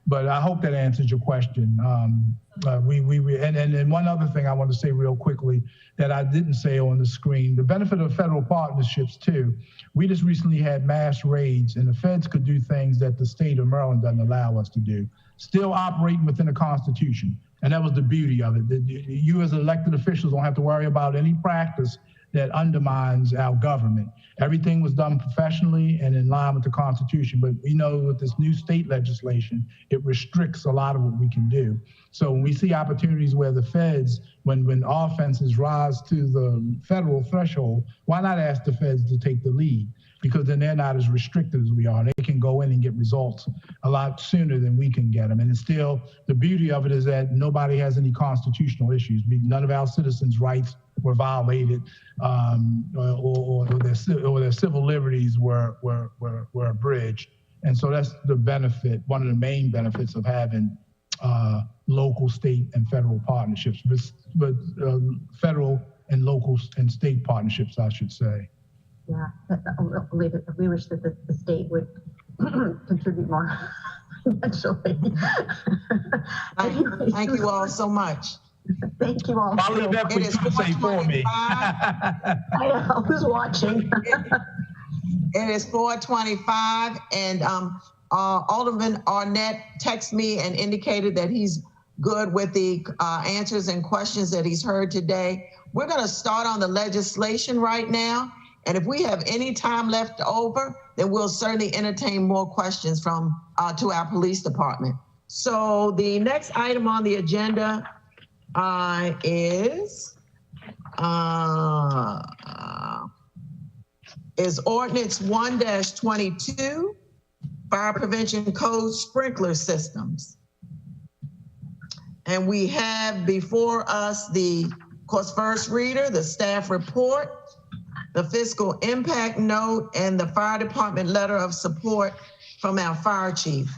But I hope that answers your question. And one other thing I want to say real quickly that I didn't say on the screen, the benefit of federal partnerships too. We just recently had mass raids, and the feds could do things that the state of Maryland doesn't allow us to do, still operating within the Constitution. And that was the beauty of it. You as elected officials don't have to worry about any practice that undermines our government. Everything was done professionally and in line with the Constitution. But we know with this new state legislation, it restricts a lot of what we can do. So when we see opportunities where the feds, when offenses rise to the federal threshold, why not ask the feds to take the lead? Because then they're not as restricted as we are. They can go in and get results a lot sooner than we can get them. And it's still, the beauty of it is that nobody has any constitutional issues. None of our citizens' rights were violated, or their civil liberties were abridged. And so that's the benefit, one of the main benefits of having local, state, and federal partnerships, but federal and local and state partnerships, I should say. Yeah, we wish that the state would contribute more financially. Thank you all so much. Thank you all. I'll leave that for It you is to say for me. 4:25. I know who's watching. It is 4:25, and Alderman Arnett texted me and indicated that he's good with the answers and questions that he's heard today. We're going to start on the legislation right now, and if we have any time left over, then we'll certainly entertain more questions from to our police department. So the next item on the agenda is Ordinance 1-22, Fire Prevention Code Sprinkler Systems. And we have before us the, of course, first reader, the staff report, the fiscal impact note, and the fire department letter of support from our fire chief.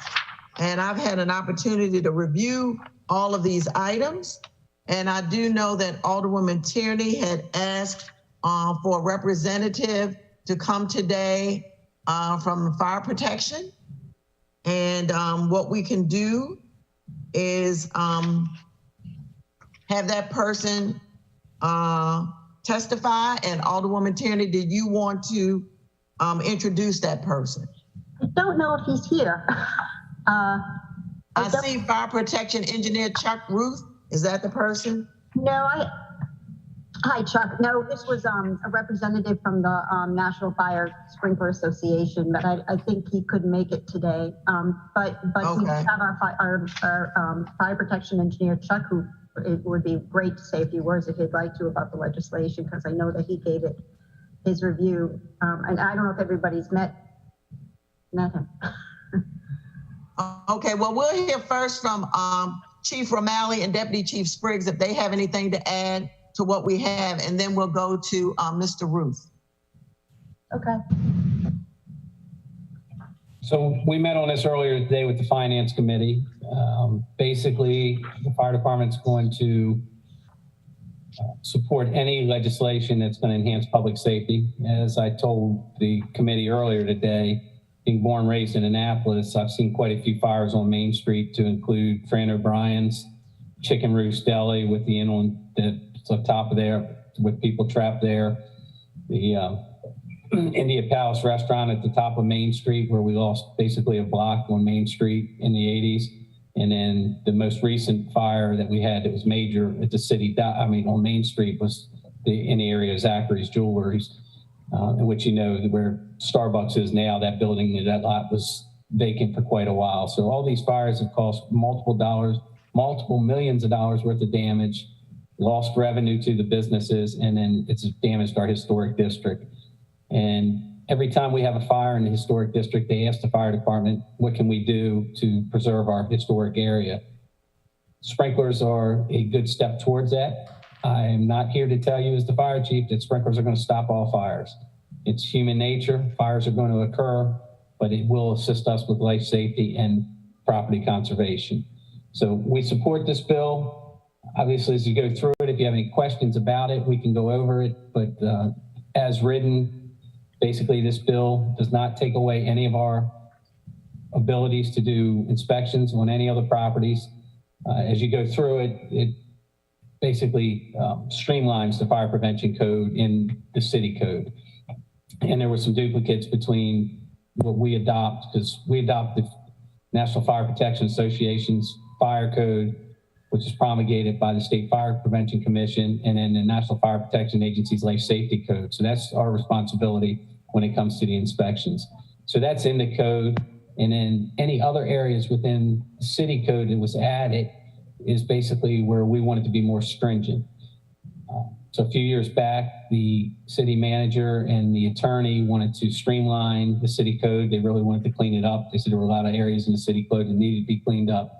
And I've had an opportunity to review all of these items. And I do know that Alderwoman Tierney had asked for a representative to come today from fire protection. And what we can do is have that person testify. And Alderwoman Tierney, did you want to introduce that person? I don't know if he's here. I see Fire Protection Engineer Chuck Ruth. Is that the person? No, hi Chuck. No, this was a representative from the National Fire Sprinkler Association, but I think he couldn't make it today. But okay. We have our Fire Protection Engineer Chuck, who it would be great to say a few words if he'd like to about the legislation, because I know that he gave it his review. And I don't know if everybody's met him. Okay, well, we'll hear first from Chief Romali and Deputy Chief Spriggs if they have anything to add to what we have, and then we'll go to Mr. Ruth. Okay. So we met on this earlier today with the Finance Committee. Basically, the fire department's going to support any legislation that's going to enhance public safety. As I told the committee earlier today, being born and raised in Annapolis, I've seen quite a few fires on Main Street, to include Fran O'Brien's Chicken Roost Deli with the inn on the top of there, with people trapped there. The India Palace restaurant at the top of Main Street, where we lost basically a block on Main Street in the 80s. And then the most recent fire that we had that was major at the city, on Main Street, was in the area of Zachary's Jewelries, in which, you know, where Starbucks is now, that building, that lot was vacant for quite a while. So all these fires have cost multiple millions of dollars worth of damage, lost revenue to the businesses, and then it's damaged our historic district. And every time we have a fire in the historic district, they ask the fire department, what can we do to preserve our historic area? Sprinklers are a good step towards that. I am not here to tell you as the fire chief that sprinklers are going to stop all fires. It's human nature. Fires are going to occur, but it will assist us with life safety and property conservation. So we support this bill. Obviously, as you go through it, if you have any questions about it, we can go over it. But as written, basically this bill does not take away any of our abilities to do inspections on any other properties. As you go through it, it basically streamlines the fire prevention code in the city code. And there were some duplicates between what we adopt, because we adopt the National Fire Protection Association's fire code, which is promulgated by the State Fire Prevention Commission, and then the National Fire Protection Agency's Life Safety Code. So that's our responsibility when it comes to the inspections. So that's in the code. And then any other areas within the city code that was added is basically where we wanted to be more stringent. So a few years back, the city manager and the attorney wanted to streamline the city code. They really wanted to clean it up. They said there were a lot of areas in the city code that needed to be cleaned up.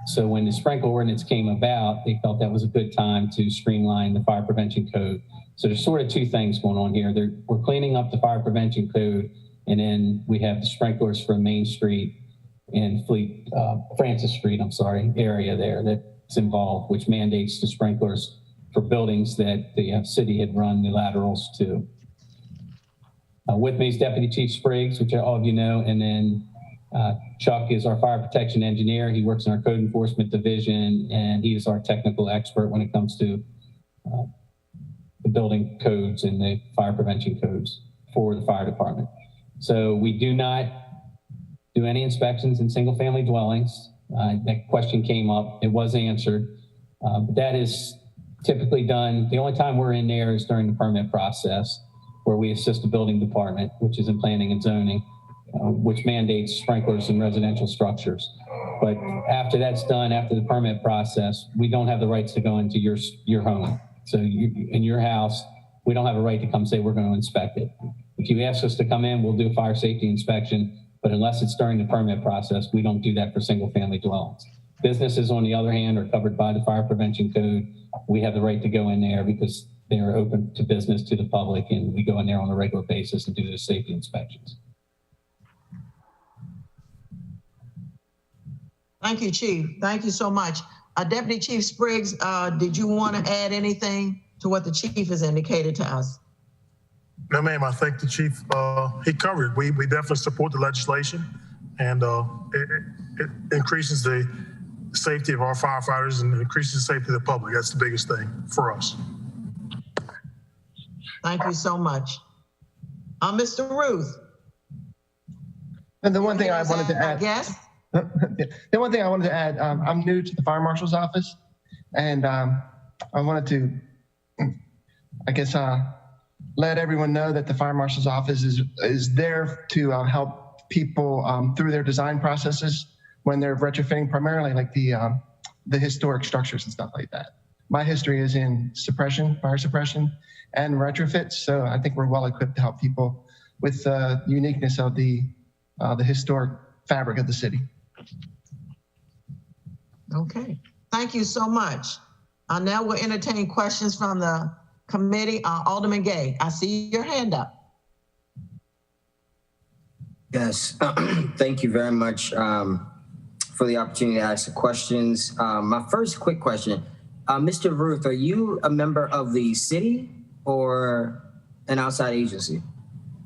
So when the sprinkler ordinance came about, they felt that was a good time to streamline the fire prevention code. So there's sort of two things going on here. We're cleaning up the fire prevention code, and then we have the sprinklers for Main Street and Francis Street, area there that's involved, which mandates the sprinklers for buildings that the city had run the laterals to. With me is Deputy Chief Spriggs, which all of you know, and then Chuck is our fire protection engineer. He works in our code enforcement division, and he is our technical expert when it comes to the building codes and the fire prevention codes for the fire department. So we do not do any inspections in single family dwellings. That question came up, it was answered, but that is typically done. The only time we're in there is during the permit process, where we assist the building department, which is in planning and zoning, which mandates sprinklers in residential structures. But after that's done, after the permit process, we don't have the rights to go into your home. So in your house, we don't have a right to come say we're going to inspect it. If you ask us to come in, we'll do a fire safety inspection, but unless it's during the permit process, we don't do that for single family dwellings. Businesses, on the other hand, are covered by the fire prevention code. We have the right to go in there because they are open to business, to the public, and we go in there on a regular basis and do those safety inspections. Thank you, Chief. Thank you so much. Deputy Chief Spriggs, did you want to add anything to what the chief has indicated to us? No, ma'am. I think the chief, he covered. We definitely support the legislation, and it increases the safety of our firefighters and increases the safety of the public. That's the biggest thing for us. Thank you so much. Mr. Ruth. And the one thing I wanted to add. Yes. The one thing I wanted to add, I'm new to the fire marshal's office, and I wanted to, I guess, let everyone know that the fire marshal's office is there to help people through their design processes when they're retrofitting, primarily like the historic structures and stuff like that. My history is in suppression, fire suppression, and retrofits, so I think we're well equipped to help people with the uniqueness of the historic fabric of the city. Okay, thank you so much. Now we'll entertain questions from the committee. Alderman Gay, I see your hand up. Yes, thank you very much for the opportunity to ask the questions. My first quick question, Mr. Ruth, are you a member of the city or an outside agency?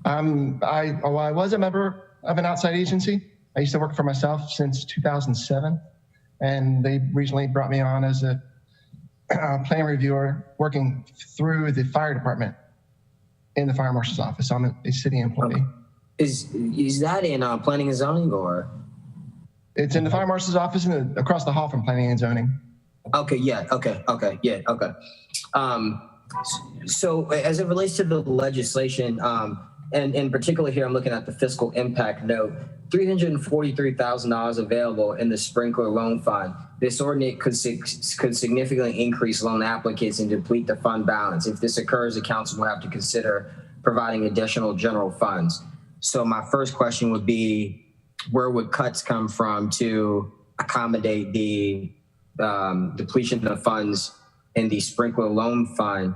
I was a member of an outside agency. I used to work for myself since 2007, and they recently brought me on as a plan reviewer working through the fire department in the fire marshal's office. I'm a city employee. Okay. Is that in planning and zoning, or? It's in the fire marshal's office and across the hall from planning and zoning. Okay, yeah, okay, yeah, okay. So as it relates to the legislation, and in particular here, I'm looking at the fiscal impact note, $343,000 available in the sprinkler loan fund. This ordinance could significantly increase loan applicants and deplete the fund balance. If this occurs, the council will have to consider providing additional general funds. So my first question would be, where would cuts come from to accommodate the depletion of funds in the sprinkler loan fund?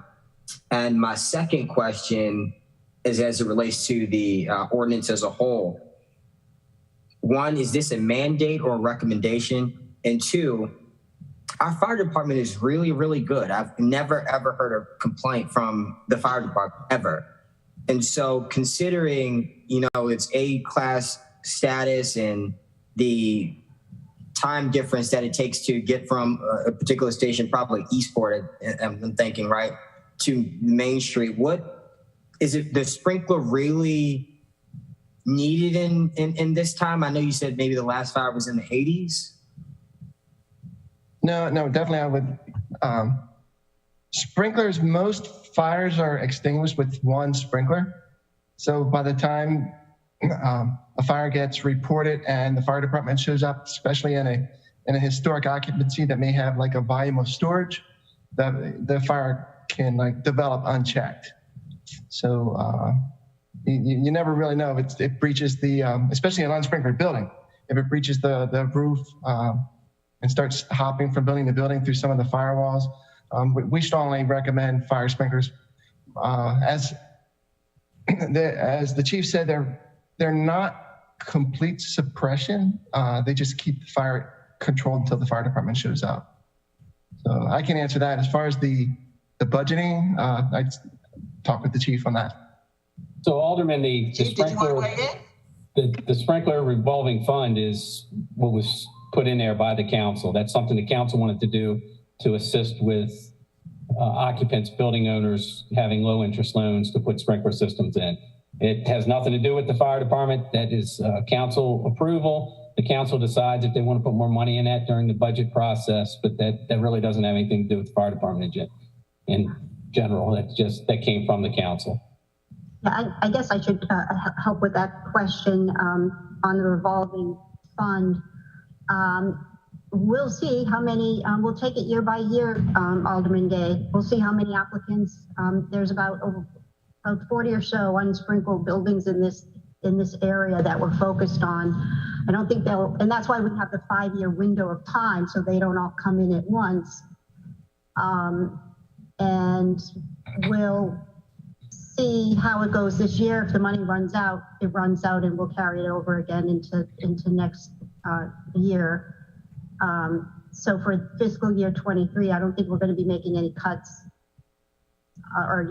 And my second question is as it relates to the ordinance as a whole. One, is this a mandate or a recommendation? And two, our fire department is really, really good. I've never, ever heard a complaint from the fire department, ever. And so considering, its A-class status and the time difference that it takes to get from a particular station, probably Eastport, I'm thinking, right, to Main Street, what is it, the sprinkler really needed in this time? I know you said maybe the last fire was in the 80s. No, definitely I would. Sprinklers, most fires are extinguished with one sprinkler. So by the time a fire gets reported and the fire department shows up, especially in a historic occupancy that may have like a volume of storage, the fire can develop unchecked. So you never really know if it breaches the, especially an unsprinklered building, if it breaches the roof and starts hopping from building to building through some of the firewalls. We strongly recommend fire sprinklers. As the chief said, they're not complete suppression. They just keep the fire controlled until the fire department shows up. So I can answer that. As far as the budgeting, I'd talk with the chief on that. So Alderman, the Chief, did you want to sprinkler, weigh in? the sprinkler revolving fund is what was put in there by the council. That's something the council wanted to do to assist with occupants, building owners having low interest loans to put sprinkler systems in. It has nothing to do with the fire department. That is council approval. The council decides if they want to put more money in that during the budget process, but that really doesn't have anything to do with the fire department in general. That came from the council. Yeah, I guess I should help with that question on the revolving fund. We'll see how many, we'll take it year by year, Alderman Gay. We'll see how many applicants. There's about 40 or so unsprinkled buildings in this area that we're focused on. I don't think they'll, and that's why we have the 5-year window of time so they don't all come in at once. And we'll see how it goes this year. If the money runs out, it runs out, and we'll carry it over again into next year. So for fiscal year 23, I don't think we're going to be making any cuts, or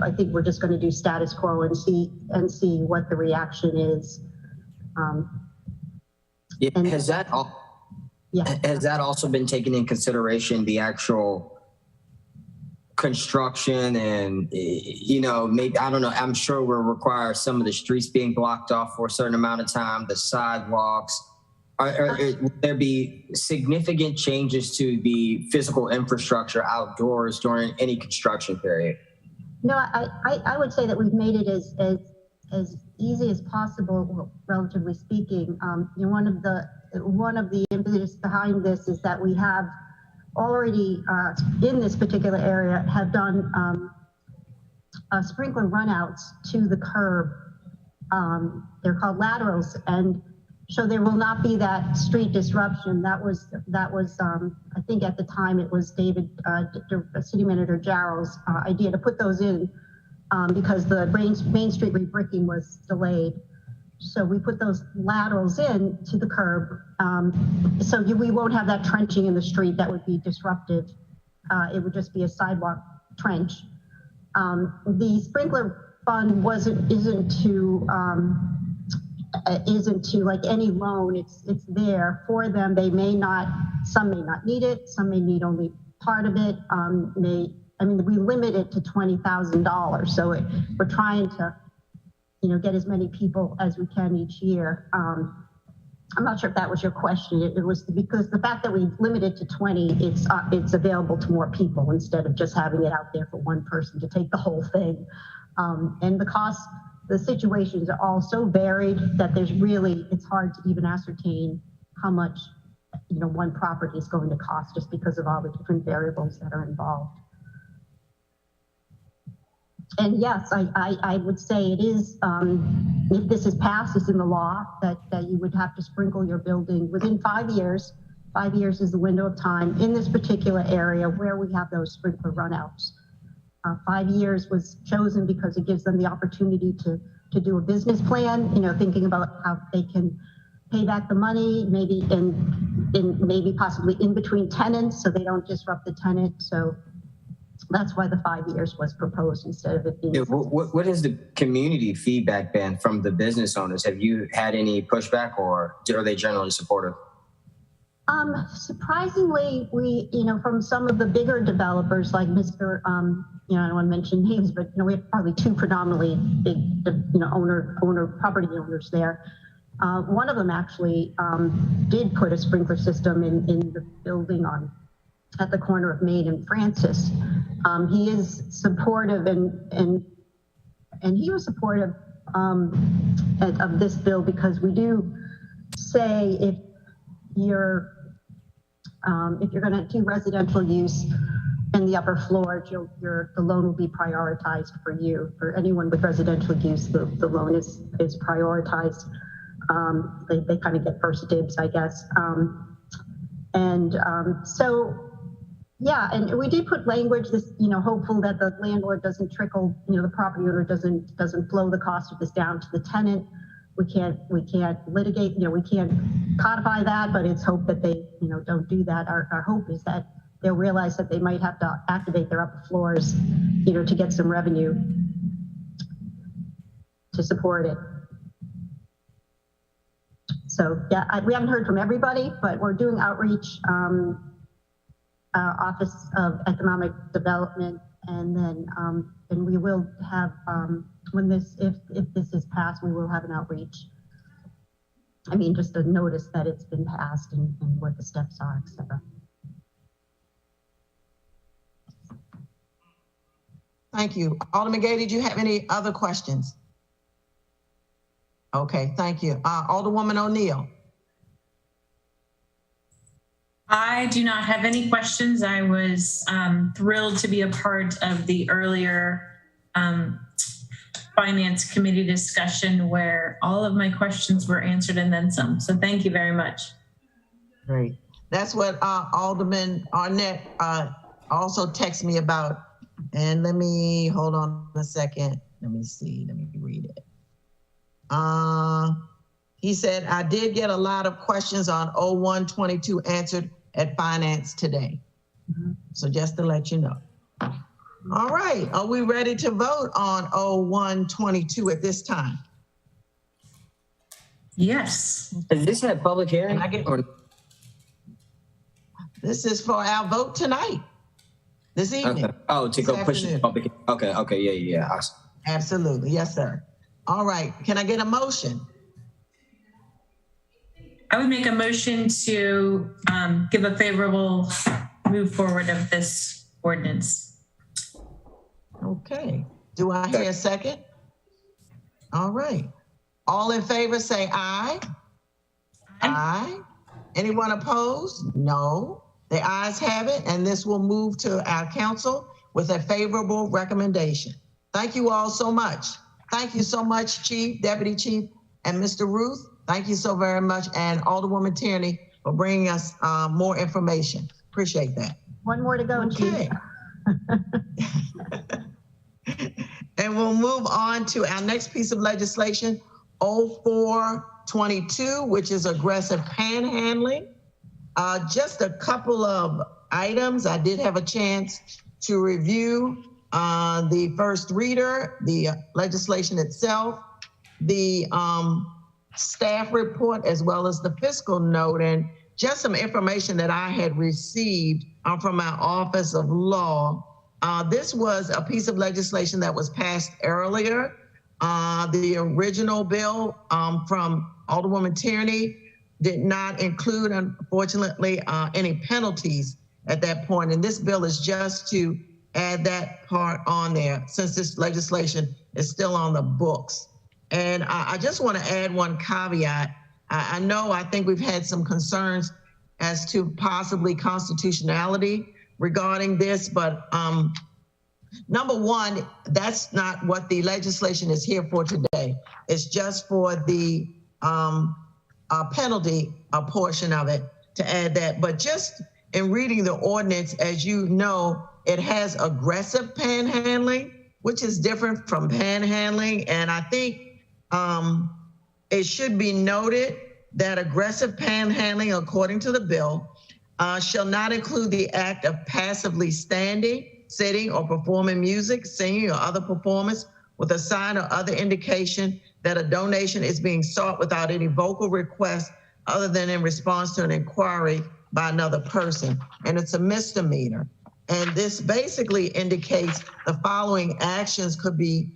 I think we're just going to do status quo and see what the reaction is. Has that also been taken in consideration, the actual construction and, maybe, I don't know, I'm sure we'll require some of the streets being blocked off for a certain amount of time, the sidewalks. Will there be significant changes to the physical infrastructure outdoors during any construction period? No, I would say that we've made it as easy as possible, relatively speaking. One of the impetus behind this is that we have already in this particular area have done sprinkler runouts to the curb. They're called laterals, and so there will not be that street disruption. That was I think at the time it was City Manager Jarrell's idea to put those in because the Main Street rebricking was delayed. So we put those laterals in to the curb. So we won't have that trenching in the street that would be disruptive. It would just be a sidewalk trench. The sprinkler fund isn't to like any loan. It's there for them. Some may not need it. Some may need only part of it. We limit it to $20,000. So we're trying to, get as many people as we can each year. I'm not sure if that was your question. It was because the fact that we limited to 20, it's available to more people instead of just having it out there for one person to take the whole thing. And the situations are all so varied that it's hard to even ascertain how much, one property is going to cost just because of all the different variables that are involved. And yes, I would say it is, if this is passed, it's in the law that you would have to sprinkle your building within 5 years. 5 years is the window of time in this particular area where we have those sprinkler runouts. 5 years was chosen because it gives them the opportunity to do a business plan, thinking about how they can pay back the money, maybe maybe possibly in between tenants so they don't disrupt the tenant. So that's why the 5 years was proposed instead of it being. Yeah, what has the community feedback been from the business owners? Have you had any pushback, or are they generally supportive? Surprisingly, we, from some of the bigger developers like Mr. I don't want to mention names, but we have probably two predominantly big, property owners there. One of them actually did put a sprinkler system in the building at the corner of Main and Francis. He is supportive and he was supportive of this bill because we do say if you're going to do residential use in the upper floor, the loan will be prioritized for you. For anyone with residential use, the loan is prioritized. They kind of get first dibs, I guess. So, yeah, and we did put language, hopeful that the landlord doesn't trickle, the property owner doesn't flow the cost of this down to the tenant. We can't litigate, we can't codify that, but it's hope that they, don't do that. Our hope is that they'll realize that they might have to activate their upper floors, to get some revenue to support it. So yeah, we haven't heard from everybody, but we're doing outreach, Office of Economic Development, and then and we will have when this, if this is passed, we will have an outreach. I mean, just a notice that it's been passed and what the steps are, et cetera. Thank you. Alderman Gay, did you have any other questions? Okay, thank you. Alderwoman O'Neill. I do not have any questions. I was thrilled to be a part of the earlier Finance Committee discussion where all of my questions were answered and then some. So thank you very much. Great. That's what Alderman Arnett also texted me about. And let me, hold on a second. Let me see, let me read it. He said, I did get a lot of questions on 0122 answered at Finance today. So just to let you know. All right, are we ready to vote on 0122 at this time? Yes. Is this a public hearing? This is for our vote tonight, this evening. Okay. Oh, to go push the public. Okay, yeah. Awesome. Absolutely, yes, sir. All right, can I get a motion? I would make a motion to give a favorable move forward of this ordinance. Okay, do I hear a second? All right, all in favor say aye. Aye. Anyone opposed? No. The ayes have it, and this will move to our council with a favorable recommendation. Thank you all so much. Thank you so much, Chief, Deputy Chief, and Mr. Ruth. Thank you so very much, and Alderwoman Tierney for bringing us more information. Appreciate that. One more to go, okay. And we'll move on to our next piece of legislation, 0422, which is aggressive panhandling. Just a couple of items. I did have a chance to review the first reader, the legislation itself, the staff report, as well as the fiscal note, and just some information that I had received from our Office of Law. This was a piece of legislation that was passed earlier. The original bill from Alderwoman Tierney did not include, unfortunately, any penalties at that point. And this bill is just to add that part on there since this legislation is still on the books. And I just want to add one caveat. I think we've had some concerns as to possibly constitutionality regarding this, but number one, that's not what the legislation is here for today. It's just for the penalty portion of it to add that. But just in reading the ordinance, as you know, it has aggressive panhandling, which is different from panhandling. And I think it should be noted that aggressive panhandling, according to the bill, shall not include the act of passively standing, sitting, or performing music, singing, or other performance with a sign or other indication that a donation is being sought without any vocal request other than in response to an inquiry by another person. And it's a misdemeanor. And this basically indicates the following actions could be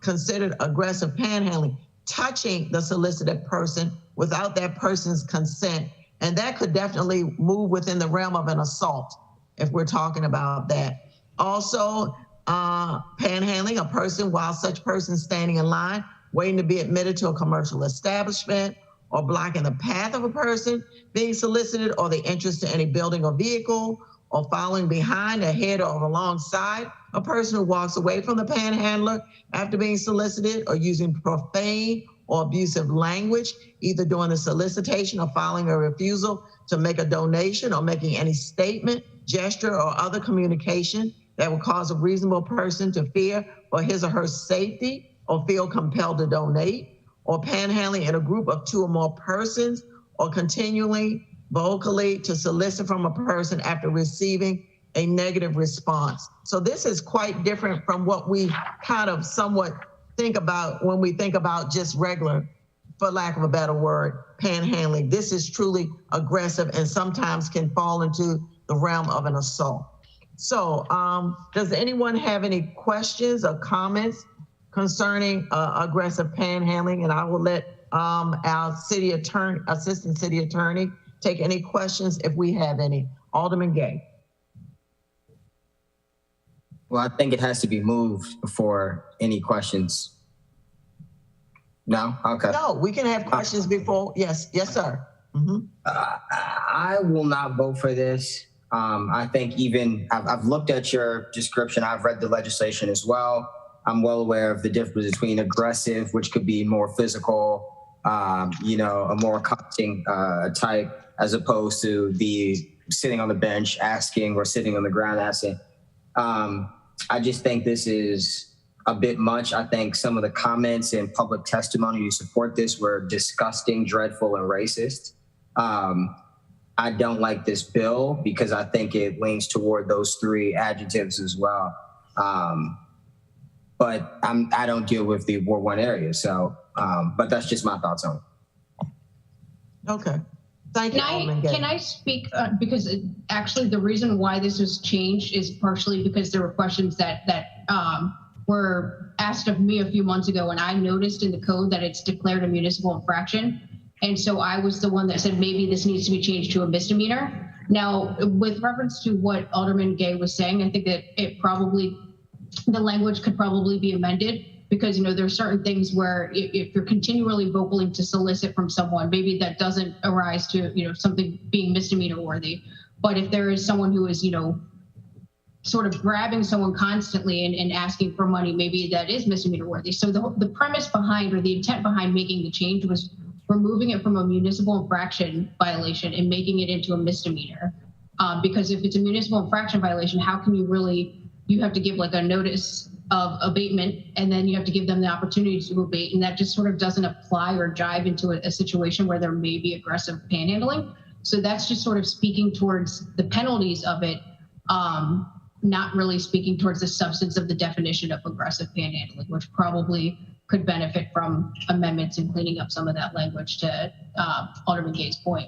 considered aggressive panhandling: touching the solicited person without that person's consent. And that could definitely move within the realm of an assault if we're talking about that. Also, panhandling a person while such person standing in line, waiting to be admitted to a commercial establishment, or blocking the path of a person being solicited or the entrance to any building or vehicle, or following behind, ahead, or alongside a person who walks away from the panhandler after being solicited, or using profane or abusive language, either during the solicitation or following a refusal to make a donation, or making any statement, gesture, or other communication that will cause a reasonable person to fear for his or her safety or feel compelled to donate, or panhandling in a group of 2 or more persons, or continually vocally to solicit from a person after receiving a negative response. So this is quite different from what we kind of somewhat think about when we think about just regular for lack of a better word, panhandling. This is truly aggressive and sometimes can fall into the realm of an assault. So does anyone have any questions or comments concerning aggressive panhandling? And I will let our city attorney, assistant city attorney, take any questions if we have any. Alderman Gay. Well, I think it has to be moved before any questions. No? Okay. No, we can have questions before. Yes, yes, sir. I will not vote for this. I think even I've looked at your description. I've read the legislation as well. I'm well aware of the difference between aggressive, which could be more physical, you know, a more cutting type, as opposed to the sitting on the bench asking or sitting on the ground asking. I just think this is a bit much. I think some of the comments and public testimony to support this were disgusting, dreadful, and racist. I don't like this bill because I think it leans toward those three adjectives as well. But I don't deal with the War 1 area, so, but that's just my thoughts on it. Okay. Thank you, Alderman Gay. Can I speak, because actually the reason why this was changed is partially because there were questions that were asked of me a few months ago, and I noticed in the code that it's declared a municipal infraction. And so I was the one that said maybe this needs to be changed to a misdemeanor. Now, with reference to what Alderman Gay was saying, I think that the language could probably be amended, because, you know, there are certain things where if you're continually vocaling to solicit from someone, maybe that doesn't arise to, you know, something being misdemeanor worthy. But if there is someone who is, you know, sort of grabbing someone constantly and asking for money, maybe that is misdemeanor worthy. So the premise behind, or the intent behind making the change, was removing it from a municipal infraction violation and making it into a misdemeanor. Because if it's a municipal infraction violation, how can you have to give like a notice of abatement, and then you have to give them the opportunity to abate, and that just sort of doesn't apply or jive into a situation where there may be aggressive panhandling. So that's just sort of speaking towards the penalties of it, not really speaking towards the substance of the definition of aggressive panhandling, which probably could benefit from amendments and cleaning up some of that language, to Alderman Gay's point.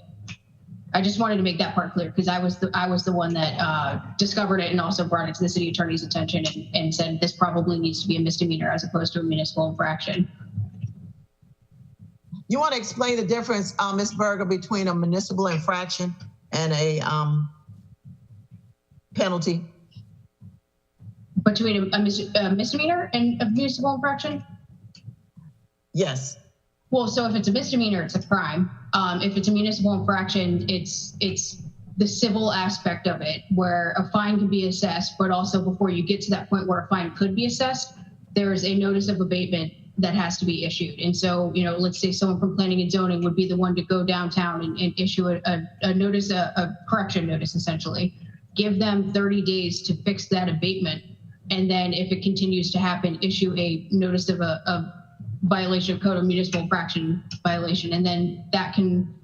I just wanted to make that part clear, because I was the one that discovered it and also brought it to the city attorney's attention and said this probably needs to be a misdemeanor as opposed to a municipal infraction. You want to explain the difference, Ms. Berger, between a municipal infraction and a penalty? Between a misdemeanor and a municipal infraction? Yes. Well, so if it's a misdemeanor, it's a crime. If it's a municipal infraction, it's the civil aspect of it, where a fine can be assessed, but also before you get to that point where a fine could be assessed, there is a notice of abatement that has to be issued. And so, you know, let's say someone from planning and zoning would be the one to go downtown and issue a notice, a correction notice, essentially. Give them 30 days to fix that abatement. And then if it continues to happen, issue a notice of a violation of code of municipal infraction violation. And then that can,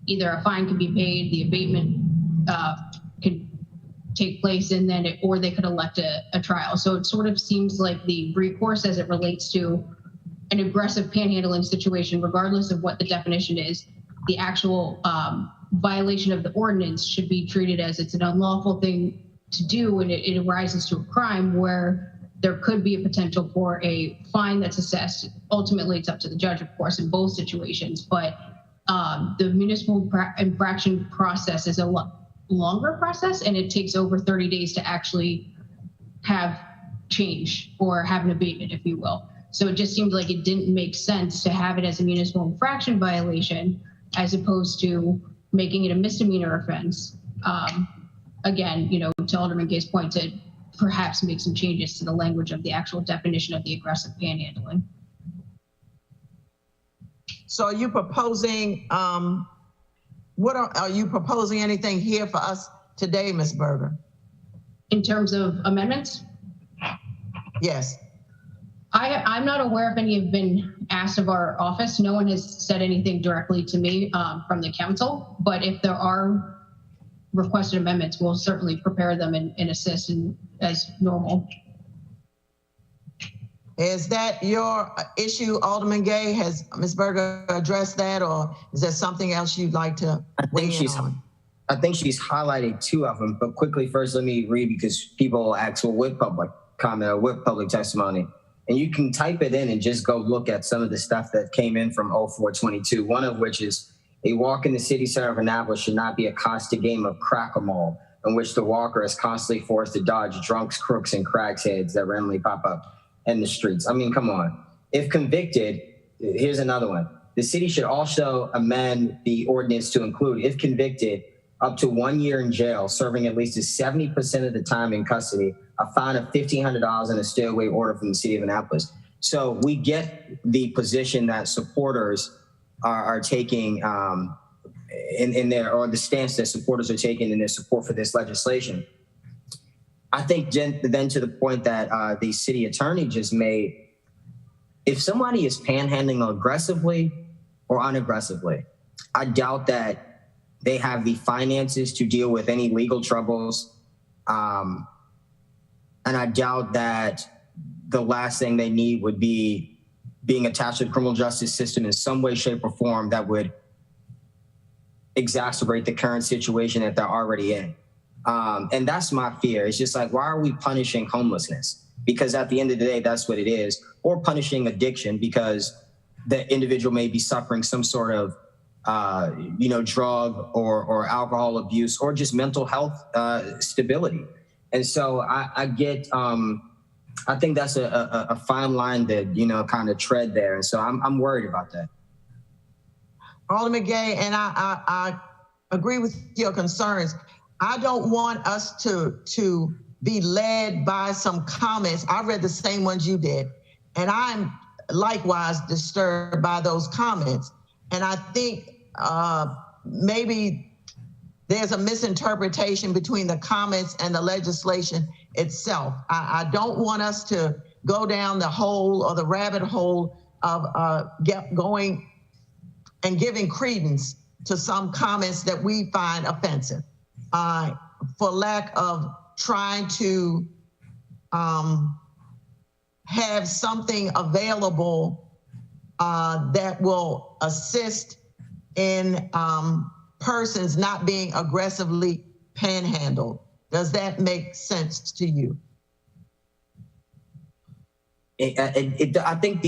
either a fine can be paid, the abatement could take place, and then or they could elect a trial. So it sort of seems like the recourse as it relates to an aggressive panhandling situation, regardless of what the definition is, the actual violation of the ordinance should be treated as it's an unlawful thing to do, and it arises to a crime where there could be a potential for a fine that's assessed. Ultimately, it's up to the judge, of course, in both situations. But the municipal infraction process is a longer process, and it takes over 30 days to actually have change or have an abatement, if you will. So it just seemed like it didn't make sense to have it as a municipal infraction violation as opposed to making it a misdemeanor offense. Again, you know, to Alderman Gay's point, to perhaps make some changes to the language of the actual definition of the aggressive panhandling. So are you proposing, are you proposing anything here for us today, Ms. Berger? In terms of amendments? Yes. I'm not aware if any have been asked of our office. No one has said anything directly to me from the council, but if there are requested amendments, we'll certainly prepare them and assist as normal. Is that your issue, Alderman Gay? Has Ms. Berger addressed that, or is there something else you'd like to weigh in on? I think she's highlighted two of them, but quickly first let me read because people ask, well, what public comment or what public testimony? And you can type it in and just go look at some of the stuff that came in from 0422, one of which is a walk in the city center of Annapolis should not be a constant game of crack-a-mole in which the walker is constantly forced to dodge drunks, crooks, and crack's heads that randomly pop up in the streets. I mean, come on. If convicted, here's another one. The city should also amend the ordinance to include, if convicted, up to 1 year in jail, serving at least 70% of the time in custody, a fine of $1,500 and a stay-away order from the city of Annapolis. So we get the position that supporters are taking in their, or the stance that supporters are taking in their support for this legislation. I think then to the point that the city attorney just made, if somebody is panhandling aggressively or unaggressively, I doubt that they have the finances to deal with any legal troubles. And I doubt that the last thing they need would be being attached to the criminal justice system in some way, shape, or form that would exacerbate the current situation that they're already in. And that's my fear. It's just like, why are we punishing homelessness? Because at the end of the day, that's what it is. Or punishing addiction because the individual may be suffering some sort of, drug or alcohol abuse or just mental health stability. And so I get, I think that's a fine line to, kind of tread there. And so I'm worried about that. Alderman Gay, and I agree with your concerns. I don't want us to be led by some comments. I read the same ones you did, and I'm likewise disturbed by those comments. And I think maybe there's a misinterpretation between the comments and the legislation itself. I don't want us to go down the hole or the rabbit hole of going and giving credence to some comments that we find offensive for lack of trying to have something available that will assist in persons not being aggressively panhandled. Does that make sense to you? I think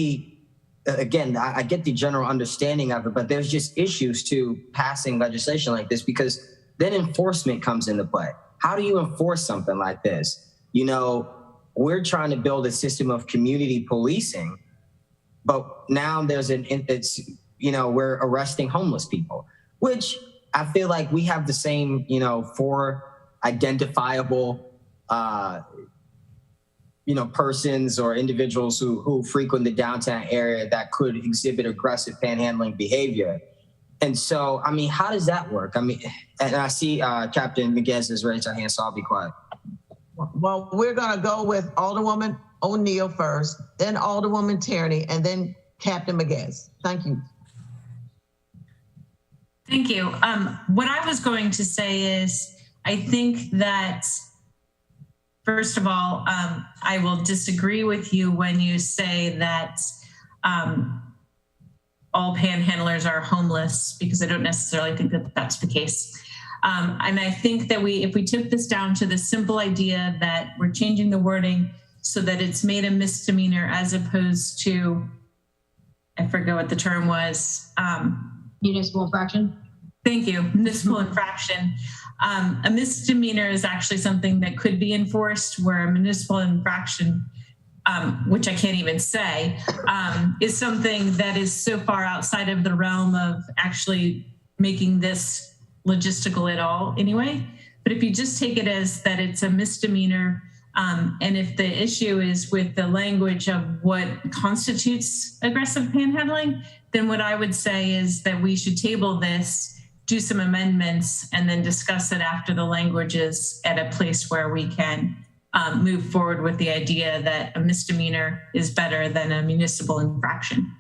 again, I get the general understanding of it, but there's just issues to passing legislation like this because then enforcement comes into play. How do you enforce something like this? We're trying to build a system of community policing, but now we're arresting homeless people, which I feel like we have the same, 4 identifiable, persons or individuals who frequent the downtown area that could exhibit aggressive panhandling behavior. And so, how does that work? And I see Captain Miguez has raised her hand, so I'll be quiet. Well, we're going to go with Alderwoman O'Neill first, then Alderwoman Tierney, and then Captain Miguez. Thank you. Thank you. What I was going to say is, I think that, first of all, I will disagree with you when you say that all panhandlers are homeless, because I don't necessarily think that that's the case. And I think that if we took this down to the simple idea that we're changing the wording so that it's made a misdemeanor as opposed to, I forget what the term was. Municipal infraction. Thank you, municipal infraction. A misdemeanor is actually something that could be enforced, where a municipal infraction, which I can't even say, is something that is so far outside of the realm of actually making this logistical at all anyway. But if you just take it as that it's a misdemeanor, and if the issue is with the language of what constitutes aggressive panhandling, then what I would say is that we should table this, do some amendments, and then discuss it after the language is at a place where we can move forward with the idea that a misdemeanor is better than a municipal infraction.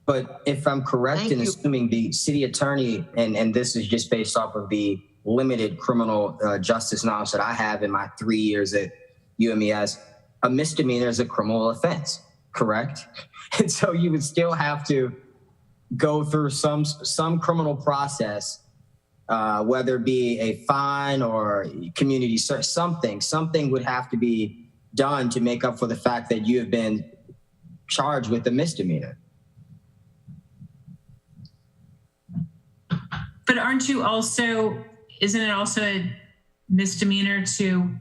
But if I'm correct in assuming the city attorney, and this is just based off of the limited criminal justice knowledge that I have in my 3 years at UMES, a misdemeanor is a criminal offense, correct? And so you would still have to go through some criminal process, whether it be a fine or community search, something would have to be done to make up for the fact that you have been charged with a misdemeanor. But isn't it also a misdemeanor to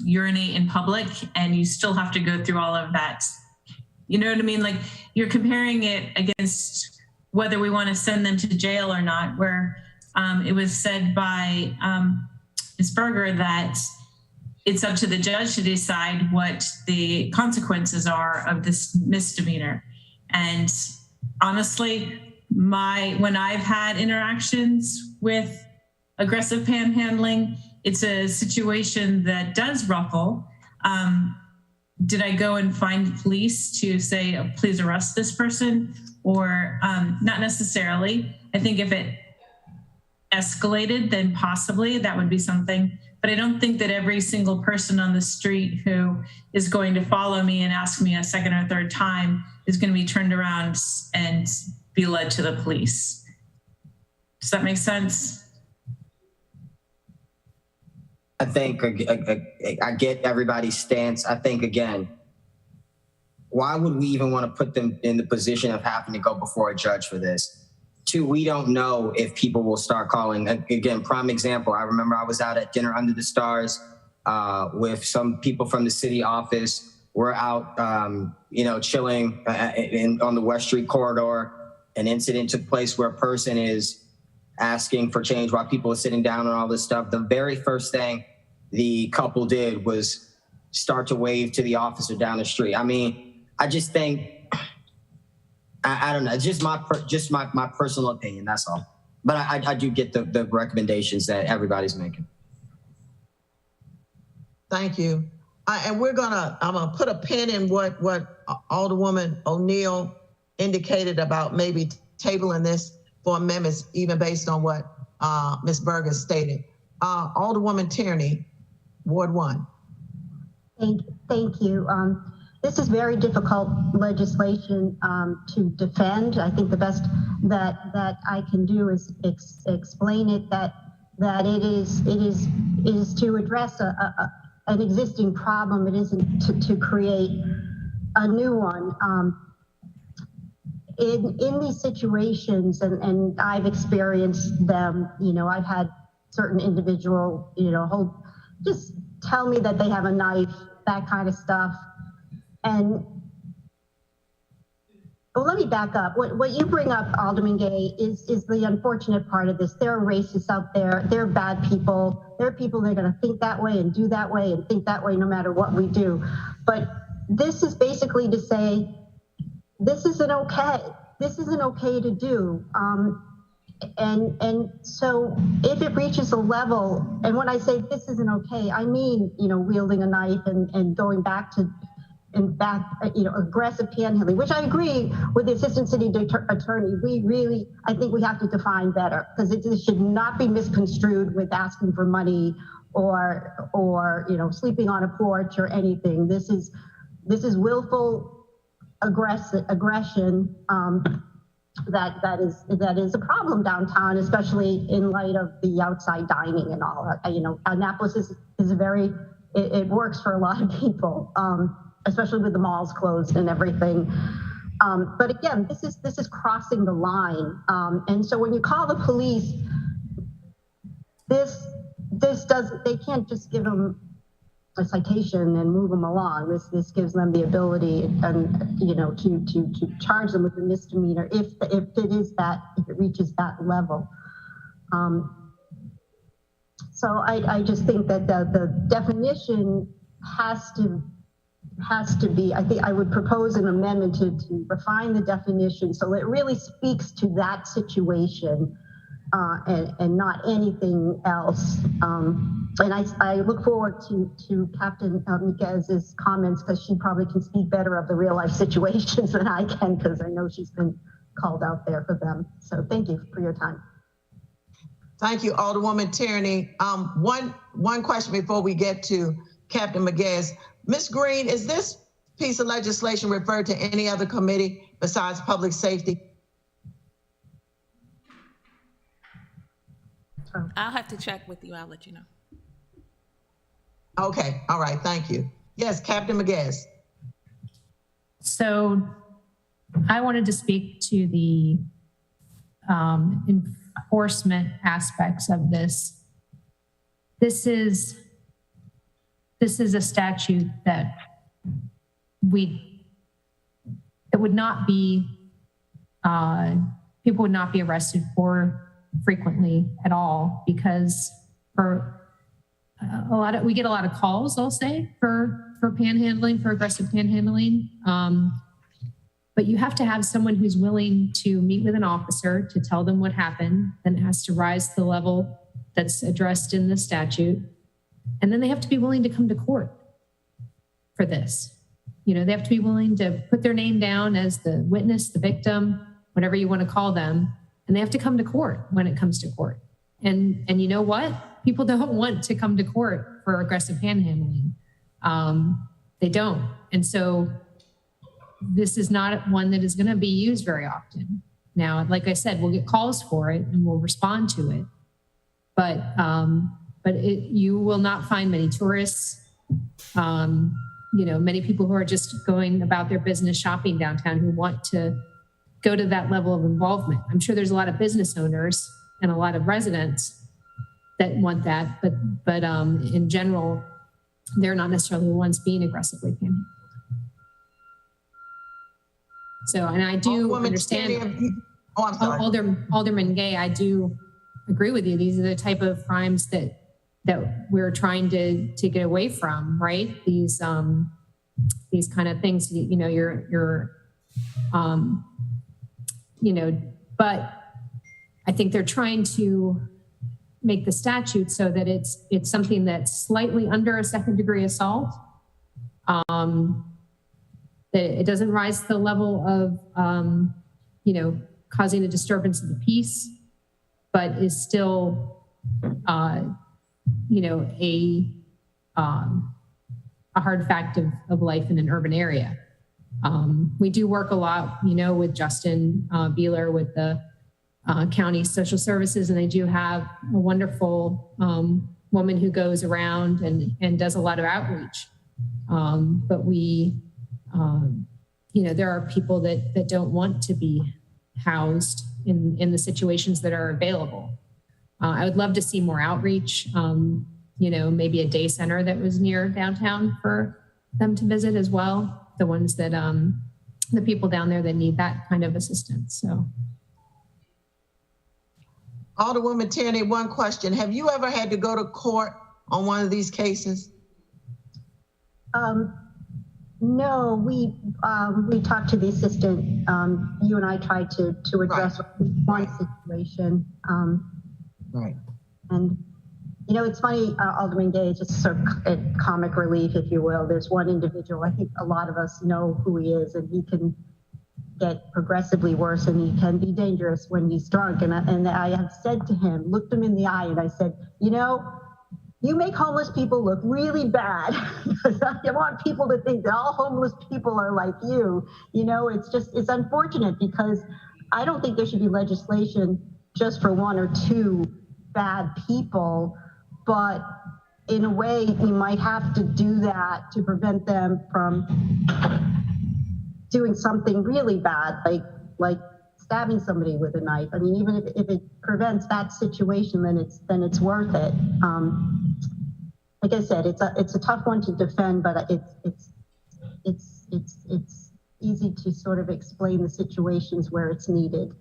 urinate in public, and you still have to go through all of that? You know what I mean? Like, you're comparing it against whether we want to send them to jail or not, where it was said by Ms. Berger that it's up to the judge to decide what the consequences are of this misdemeanor. And honestly, when I've had interactions with aggressive panhandling, it's a situation that does ruffle. Did I go and find police to say, oh, please arrest this person? Or not necessarily. I think if it escalated, then possibly that would be something. But I don't think that every single person on the street who is going to follow me and ask me a second or third time is going to be turned around and be led to the police. Does that make sense? I think I get everybody's stance. I think, again, why would we even want to put them in the position of having to go before a judge for this? Two, we don't know if people will start calling. Again, prime example, I remember I was out at dinner under the stars with some people from the city office. We're out, chilling on the West Street corridor. An incident took place where a person is asking for change while people are sitting down and all this stuff. The very first thing the couple did was start to wave to the officer down the street. I mean, I just think, I don't know, it's just my personal opinion, that's all. But I do get the recommendations that everybody's making. Thank you. And I'm gonna put a pin in what Alderwoman O'Neill indicated about maybe tabling this for amendments, even based on what Ms. Berger stated. Alderwoman Tierney, Ward 1. Thank you. This is very difficult legislation to defend. I think the best that I can do is explain it that it is to address an existing problem. It isn't to create a new one. In these situations, and I've experienced them, I've had certain individual, just tell me that they have a knife, that kind of stuff. And well, let me back up. What you bring up, Alderman Gay, is the unfortunate part of this. There are racists out there. There are bad people. There are people that are going to think that way and do that way and think that way no matter what we do. But this is basically to say, this isn't okay. This isn't okay to do. And so if it reaches a level, and when I say this isn't okay, I mean, wielding a knife and going back to, aggressive panhandling, which I agree with the Assistant City Attorney. I think we have to define better, because it should not be misconstrued with asking for money or sleeping on a porch or anything. This is willful aggression that is a problem downtown, especially in light of the outside dining and all that. Annapolis is it works for a lot of people, especially with the malls closed and everything. But again, this is crossing the line. And so when you call the police, they can't just give them a citation and move them along. This gives them the ability and to charge them with a misdemeanor if it reaches that level. So I just think that the definition has to be, I think I would propose an amendment to refine the definition so it really speaks to that situation and not anything else. And I look forward to Captain Miguez's comments, because she probably can speak better of the real life situations than I can, because I know she's been called out there for them. So thank you for your time. Thank you, Alderwoman Tierney. One question before we get to Captain Maguez. Ms. Green, is this piece of legislation referred to any other committee besides public safety? I'll have to check with you. I'll let you know. Okay, all right, thank you. Yes, Captain Maguez. So I wanted to speak to the enforcement aspects of this. This is a statute that it would not be, people would not be arrested for frequently at all, because for we get a lot of calls, I'll say, for panhandling, for aggressive panhandling. But you have to have someone who's willing to meet with an officer to tell them what happened. Then it has to rise to the level that's addressed in the statute. And then they have to be willing to come to court for this. You know, they have to be willing to put their name down as the witness, the victim, whatever you want to call them. And they have to come to court when it comes to court. And you know what? People don't want to come to court for aggressive panhandling. They don't. And so this is not one that is going to be used very often. Now, like I said, we'll get calls for it and we'll respond to it. But you will not find many tourists, you know, many people who are just going about their business shopping downtown who want to go to that level of involvement. I'm sure there's a lot of business owners and a lot of residents that want that, but in general, they're not necessarily the ones being aggressively panhandled. So, and I do understand, Alderman Gay, I do agree with you. These are the type of crimes that we're trying to get away from, right? These kind of things, you know, you know, but I think they're trying to make the statute so that it's something that's slightly under a second degree assault. That it doesn't rise to the level of, you know, causing a disturbance of the peace, but is still, you know, a hard fact of life in an urban area. We do work a lot, you know, with Justin Beeler with the county social services, and they do have a wonderful woman who goes around and does a lot of outreach. But we, you know, there are people that don't want to be housed in the situations that are available. I would love to see more outreach, you know, maybe a day center that was near downtown for them to visit as well. The ones that, the people down there that need that kind of assistance, so. Alderwoman Tierney, one question. Have you ever had to go to court on one of these cases? No, we talked to the assistant. You and I tried to address one situation. Right. And, you know, it's funny, Alderman Gay, just sort of comic relief, if you will. There's one individual, I think a lot of us know who he is, and he can get progressively worse, and he can be dangerous when he's drunk. And I have said to him, looked him in the eye, and I said, you know, you make homeless people look really bad, because I want people to think that all homeless people are like you. You know, it's unfortunate, because I don't think there should be legislation just for one or two bad people, but in a way we might have to do that to prevent them from doing something really bad, like stabbing somebody with a knife. I mean, even if it prevents that situation, then it's worth it. Like I said, it's a tough one to defend, but it's easy to sort of explain the situations where it's needed.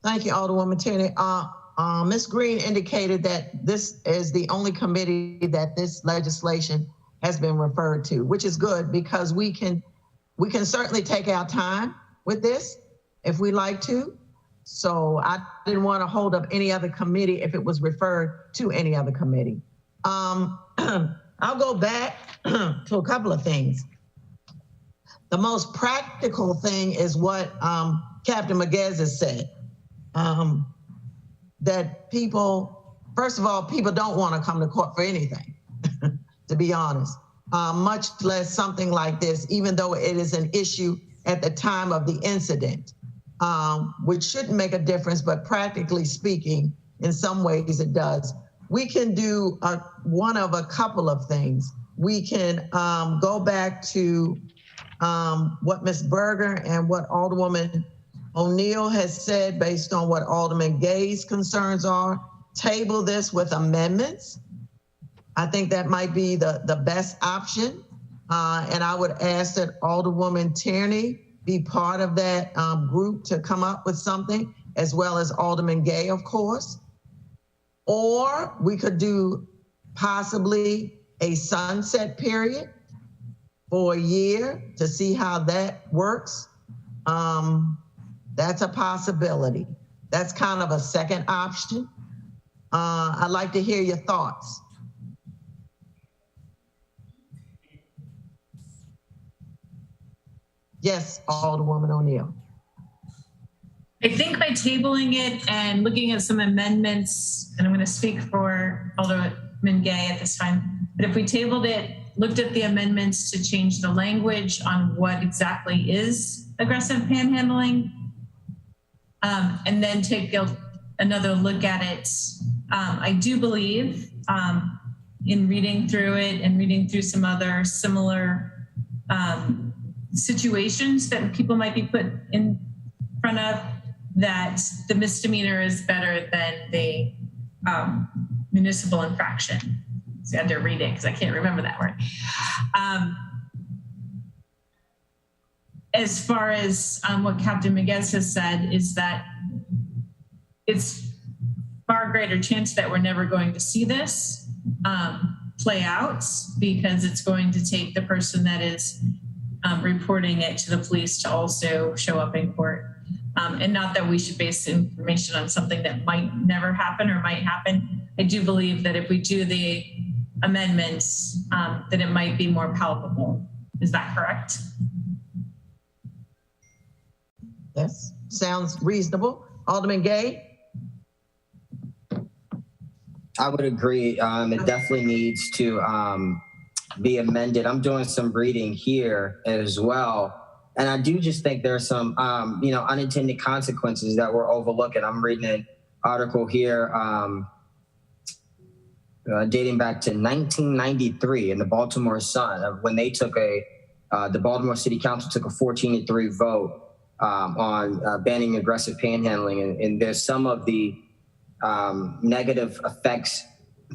Thank you, Alderwoman Tierney. Ms. Green indicated that this is the only committee that this legislation has been referred to, which is good, because we can certainly take our time with this if we like to. So I didn't want to hold up any other committee if it was referred to any other committee. I'll go back to a couple of things. The most practical thing is what Captain Maguez has said, that people first of all, people don't want to come to court for anything, to be honest, much less something like this, even though it is an issue at the time of the incident, which shouldn't make a difference, but practically speaking, in some ways it does. We can do one of a couple of things. We can go back to what Ms. Berger and what Alderwoman O'Neill has said based on what Alderman Gay's concerns are, table this with amendments. I think that might be the best option. And I would ask that Alderwoman Tierney be part of that group to come up with something, as well as Alderman Gay, of course. Or we could do possibly a sunset period for a year to see how that works. That's a possibility. That's kind of a second option. I'd like to hear your thoughts. Yes, Alderwoman O'Neill. I think by tabling it and looking at some amendments, and I'm going to speak for Alderman Gay at this time, but if we tabled it, looked at the amendments to change the language on what exactly is aggressive panhandling, and then take another look at it. I do believe in reading through it and reading through some other similar situations that people might be put in front of, that the misdemeanor is better than the municipal infraction. So I had to read it because I can't remember that word. As far as what Captain Miguez has said, is that it's far greater chance that we're never going to see this play out, because it's going to take the person that is reporting it to the police to also show up in court. And not that we should base information on something that might never happen or might happen. I do believe that if we do the amendments, that it might be more palpable. Is that correct? Yes, sounds reasonable. Alderman Gay? I would agree. It definitely needs to be amended. I'm doing some reading here as well. And I do just think there are some, unintended consequences that we're overlooking. I'm reading an article here dating back to 1993 in the Baltimore Sun, when they took the Baltimore City Council took a 14-3 vote on banning aggressive panhandling. And there's some of the negative effects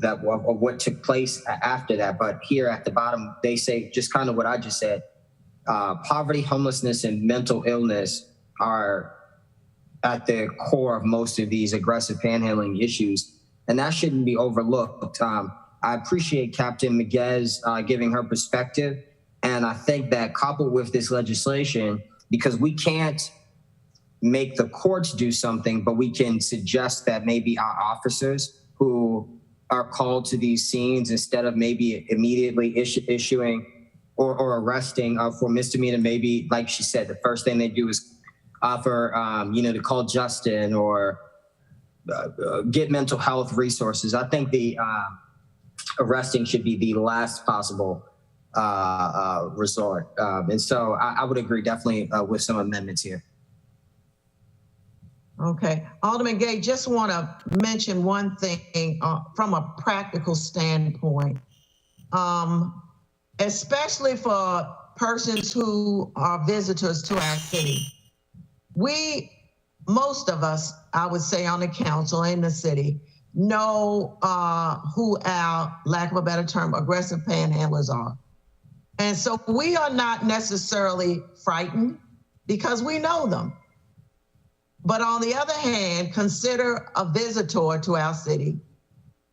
of what took place after that. But here at the bottom, they say just kind of what I just said. Poverty, homelessness, and mental illness are at the core of most of these aggressive panhandling issues, and that shouldn't be overlooked. I appreciate Captain Miguez giving her perspective, and I think that coupled with this legislation, because we can't make the courts do something, but we can suggest that maybe our officers who are called to these scenes, instead of maybe immediately issuing or arresting for misdemeanor, maybe, like she said, the first thing they do is offer, to call Justin or get mental health resources. I think the arresting should be the last possible resort. And so I would agree definitely with some amendments here. Okay, Alderman Gay, just want to mention one thing from a practical standpoint. Especially for persons who are visitors to our city. Most of us, I would say on the council in the city, know who our, lack of a better term, aggressive panhandlers are. And so we are not necessarily frightened because we know them. But on the other hand, consider a visitor to our city,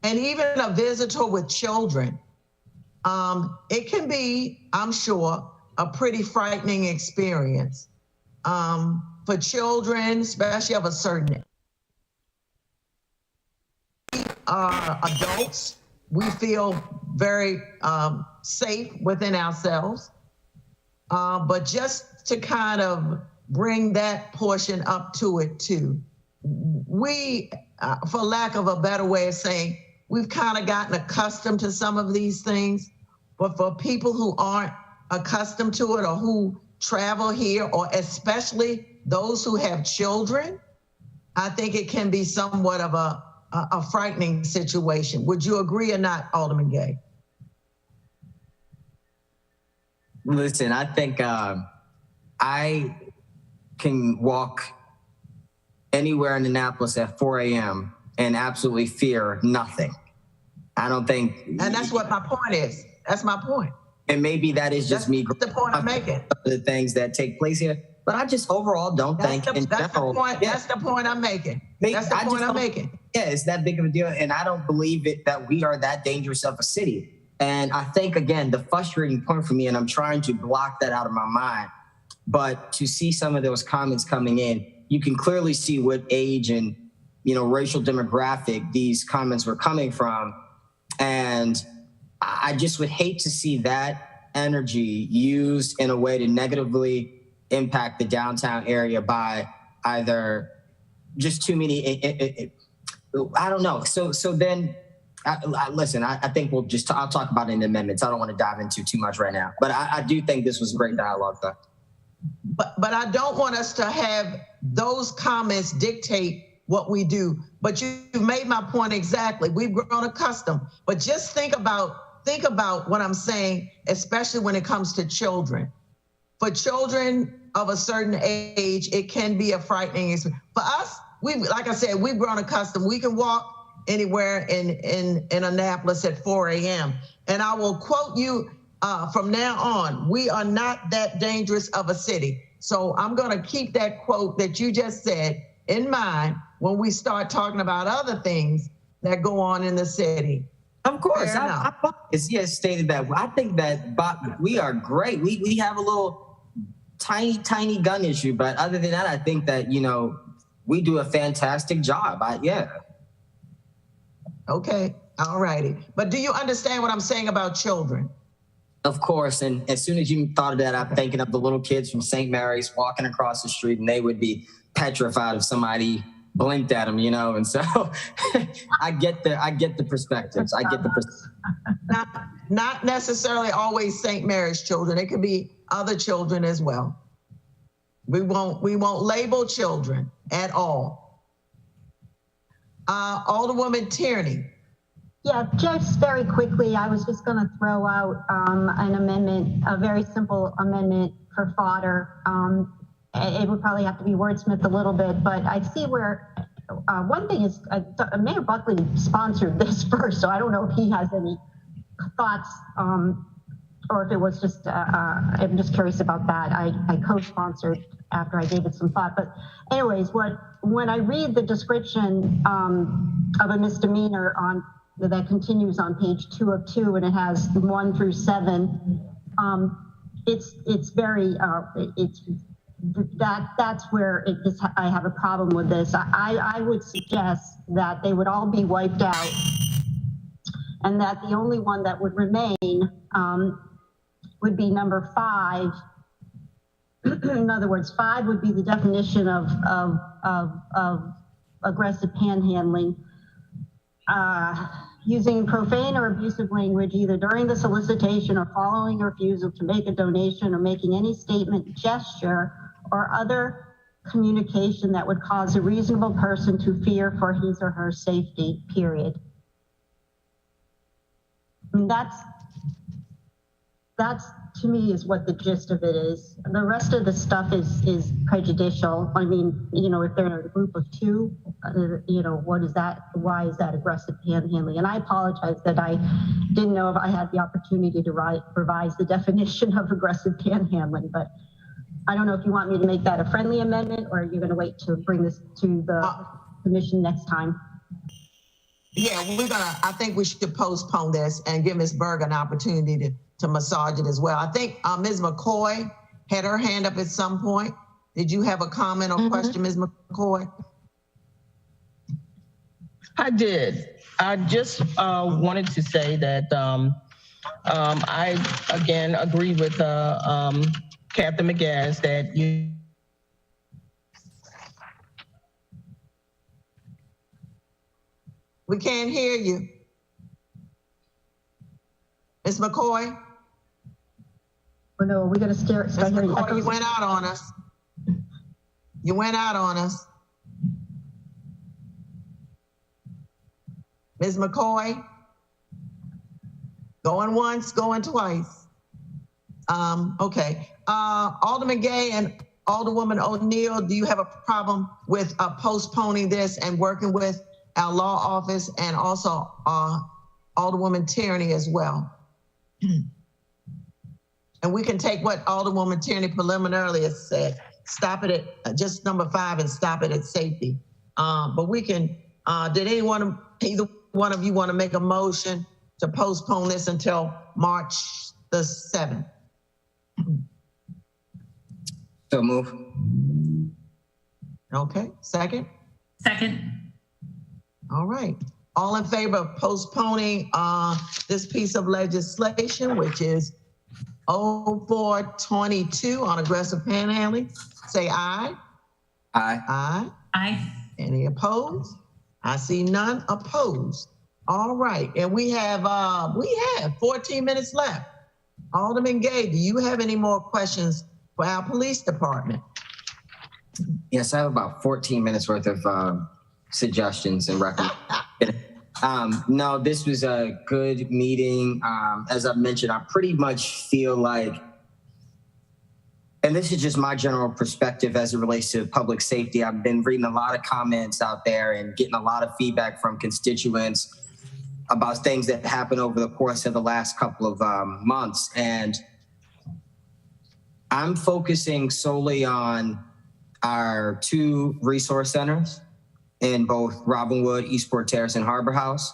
and even a visitor with children. It can be, I'm sure, a pretty frightening experience for children, especially of a certain age. Adults, we feel very safe within ourselves, but just to kind of bring that portion up to it too. We for lack of a better way of saying, we've kind of gotten accustomed to some of these things, but for people who aren't accustomed to it or who travel here, or especially those who have children, I think it can be somewhat of a frightening situation. Would you agree or not, Alderman Gay? Listen, I think I can walk anywhere in Annapolis at 4 a.m. and absolutely fear nothing. I don't think. And that's what my point is. That's my point. And maybe that is just me. That's the point I'm making. The things that take place here. But I just overall don't think in general. That's the point I'm making. That's the point I'm making. Yeah, it's that big of a deal. And I don't believe it that we are that dangerous of a city. And I think, again, the frustrating point for me, and I'm trying to block that out of my mind, but to see some of those comments coming in, you can clearly see what age and, racial demographic these comments were coming from. And I just would hate to see that energy used in a way to negatively impact the downtown area by either just too many, I don't know. So then, listen, I think I'll talk about it in the amendments. I don't want to dive into too much right now, but I do think this was great dialogue though. But I don't want us to have those comments dictate what we do. But you made my point exactly. We've grown accustomed, but just think about what I'm saying, especially when it comes to children. For children of a certain age, it can be a frightening experience. For us, like I said, we've grown accustomed. We can walk anywhere in Annapolis at 4 a.m. And I will quote you from now on, we are not that dangerous of a city. So I'm gonna keep that quote that you just said in mind when we start talking about other things that go on in the city. Of course, I stated that. I think that we are great. We have a little tiny gun issue, but other than that, I think that, we do a fantastic job. Okay, all righty. But do you understand what I'm saying about children? Of course, and as soon as you thought of that, I'm thinking of the little kids from St. Mary's walking across the street, and they would be petrified if somebody blinked at them, and so I get the perspectives. Not necessarily always St. Mary's children. It could be other children as well. We won't label children at all. Alderwoman Tierney. Yeah, just very quickly, I was just going to throw out an amendment, a very simple amendment for fodder. It would probably have to be wordsmithed a little bit, but I see where one thing is Mayor Buckley sponsored this first, so I don't know if he has any thoughts or if it was just, I'm just curious about that. I co-sponsored after I gave it some thought. But anyways, when I read the description of a misdemeanor that continues on page 2 of 2, and it has 1 through 7, it's very, that's where I have a problem with this. I would suggest that they would all be wiped out, and that the only one that would remain would be number 5. In other words, 5 would be the definition of aggressive panhandling. Using profane or abusive language either during the solicitation or following a refusal to make a donation or making any statement, gesture, or other communication that would cause a reasonable person to fear for his or her safety, period. I mean, that's to me is what the gist of it is. The rest of the stuff is prejudicial. I mean, if they're in a group of 2, what is that? Why is that aggressive panhandling? And I apologize that I didn't know if I had the opportunity to revise the definition of aggressive panhandling, but I don't know if you want me to make that a friendly amendment or you're going to wait to bring this to the commission next time. Yeah, I think we should postpone this and give Ms. Berg an opportunity to massage it as well. I think Ms. McCoy had her hand up at some point. Did you have a comment or question, Ms. McCoy? I did. I just wanted to say that I, again, agree with Captain McGass that We can't hear you. Ms. McCoy? Oh no, we're gonna start Ms. hearing McCoy, you echoes. went out on us. You went out on us. Ms. McCoy? Going once, going twice. Okay. Alderman Gay and Alderwoman O'Neill, do you have a problem with postponing this and working with our law office and also Alderwoman Tierney as well? And we can take what Alderwoman Tierney preliminarily has said, stop it at just number 5 and stop it at safety. But we can, did either one of you want to make a motion to postpone this until March the 7th? So move. Okay, second? Second. All right. All in favor of postponing this piece of legislation, which is 0422 on aggressive panhandling, say aye. Aye. Aye. Aye. Any opposed? I see none opposed. All right, and we have 14 minutes left. Alderman Gay, do you have any more questions for our police department? Yes, I have about 14 minutes worth of suggestions and recommendations. No, this was a good meeting. As I mentioned, I pretty much feel like, and this is just my general perspective as it relates to public safety. I've been reading a lot of comments out there and getting a lot of feedback from constituents about things that happened over the course of the last couple of months. And I'm focusing solely on our 2 resource centers in both Robinwood, Eastport Terrace, and Harbor House,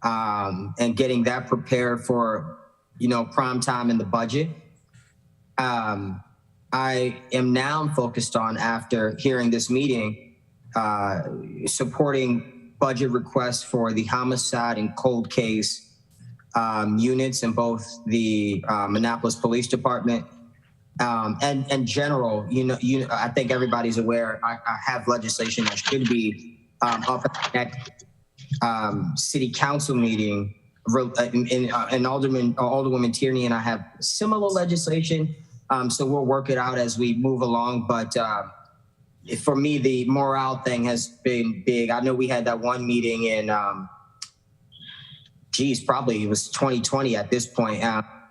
and getting that prepared for, prime time in the budget. I am now focused on, after hearing this meeting, supporting budget requests for the homicide and cold case units in both the Annapolis Police Department and general. I think everybody's aware. I have legislation that should be up at the next city council meeting. And Alderwoman Tierney and I have similar legislation, so we'll work it out as we move along. But for me, the morale thing has been big. I know we had that one meeting in, probably it was 2020 at this point,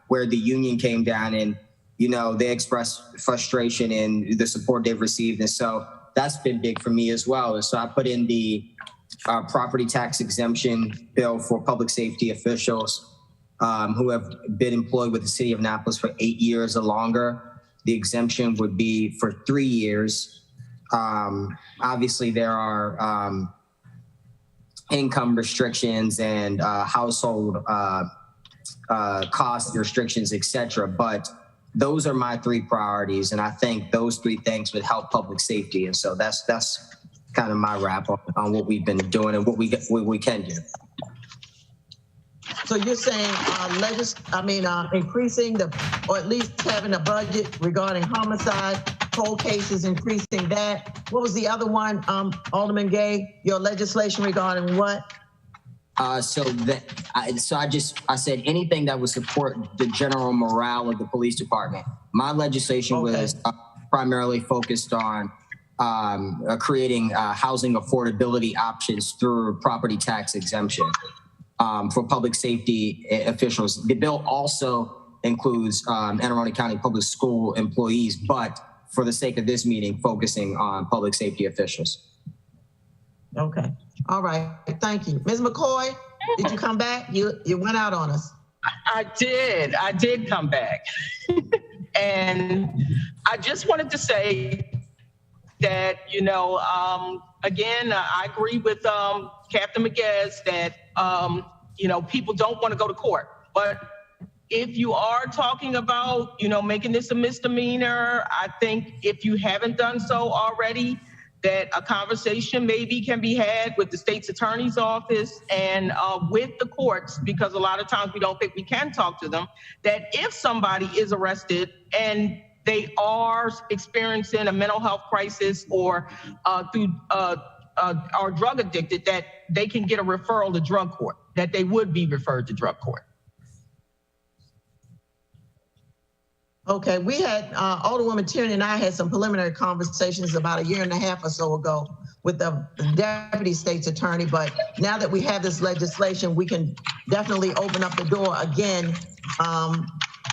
where the union came down and, they expressed frustration in the support they've received. And so that's been big for me as well. And so I put in the property tax exemption bill for public safety officials who have been employed with the city of Annapolis for 8 years or longer. The exemption would be for 3 years. Obviously, there are income restrictions and household cost restrictions, et cetera. But those are my 3 priorities, and I think those 3 things would help public safety. And so that's kind of my wrap on what we've been doing and what we can do. So you're saying increasing or at least having a budget regarding homicide, cold cases, increasing that. What was the other one, Alderman Gay? Your legislation regarding what? I said anything that would support the general morale of the police department. My legislation was primarily focused on creating housing affordability options through property tax exemption for public safety officials. The bill also includes Anne Arundel County Public School employees, but for the sake of this meeting, focusing on public safety officials. Okay. All right. Thank you. Ms. McCoy, did you come back? You went out on us. I did come back. And I just wanted to say that, again, I agree with Captain McGuinness that, people don't want to go to court. But if you are talking about, making this a misdemeanor, I think if you haven't done so already, that a conversation maybe can be had with the state's attorney's office and with the courts, because a lot of times we don't think we can talk to them, that if somebody is arrested and they are experiencing a mental health crisis or through are drug addicted, that they can get a referral to drug court, that they would be referred to drug court. Okay, we had, Alderwoman Tierney and I had some preliminary conversations about 1.5 years or so ago with the deputy state's attorney, but now that we have this legislation, we can definitely open up the door again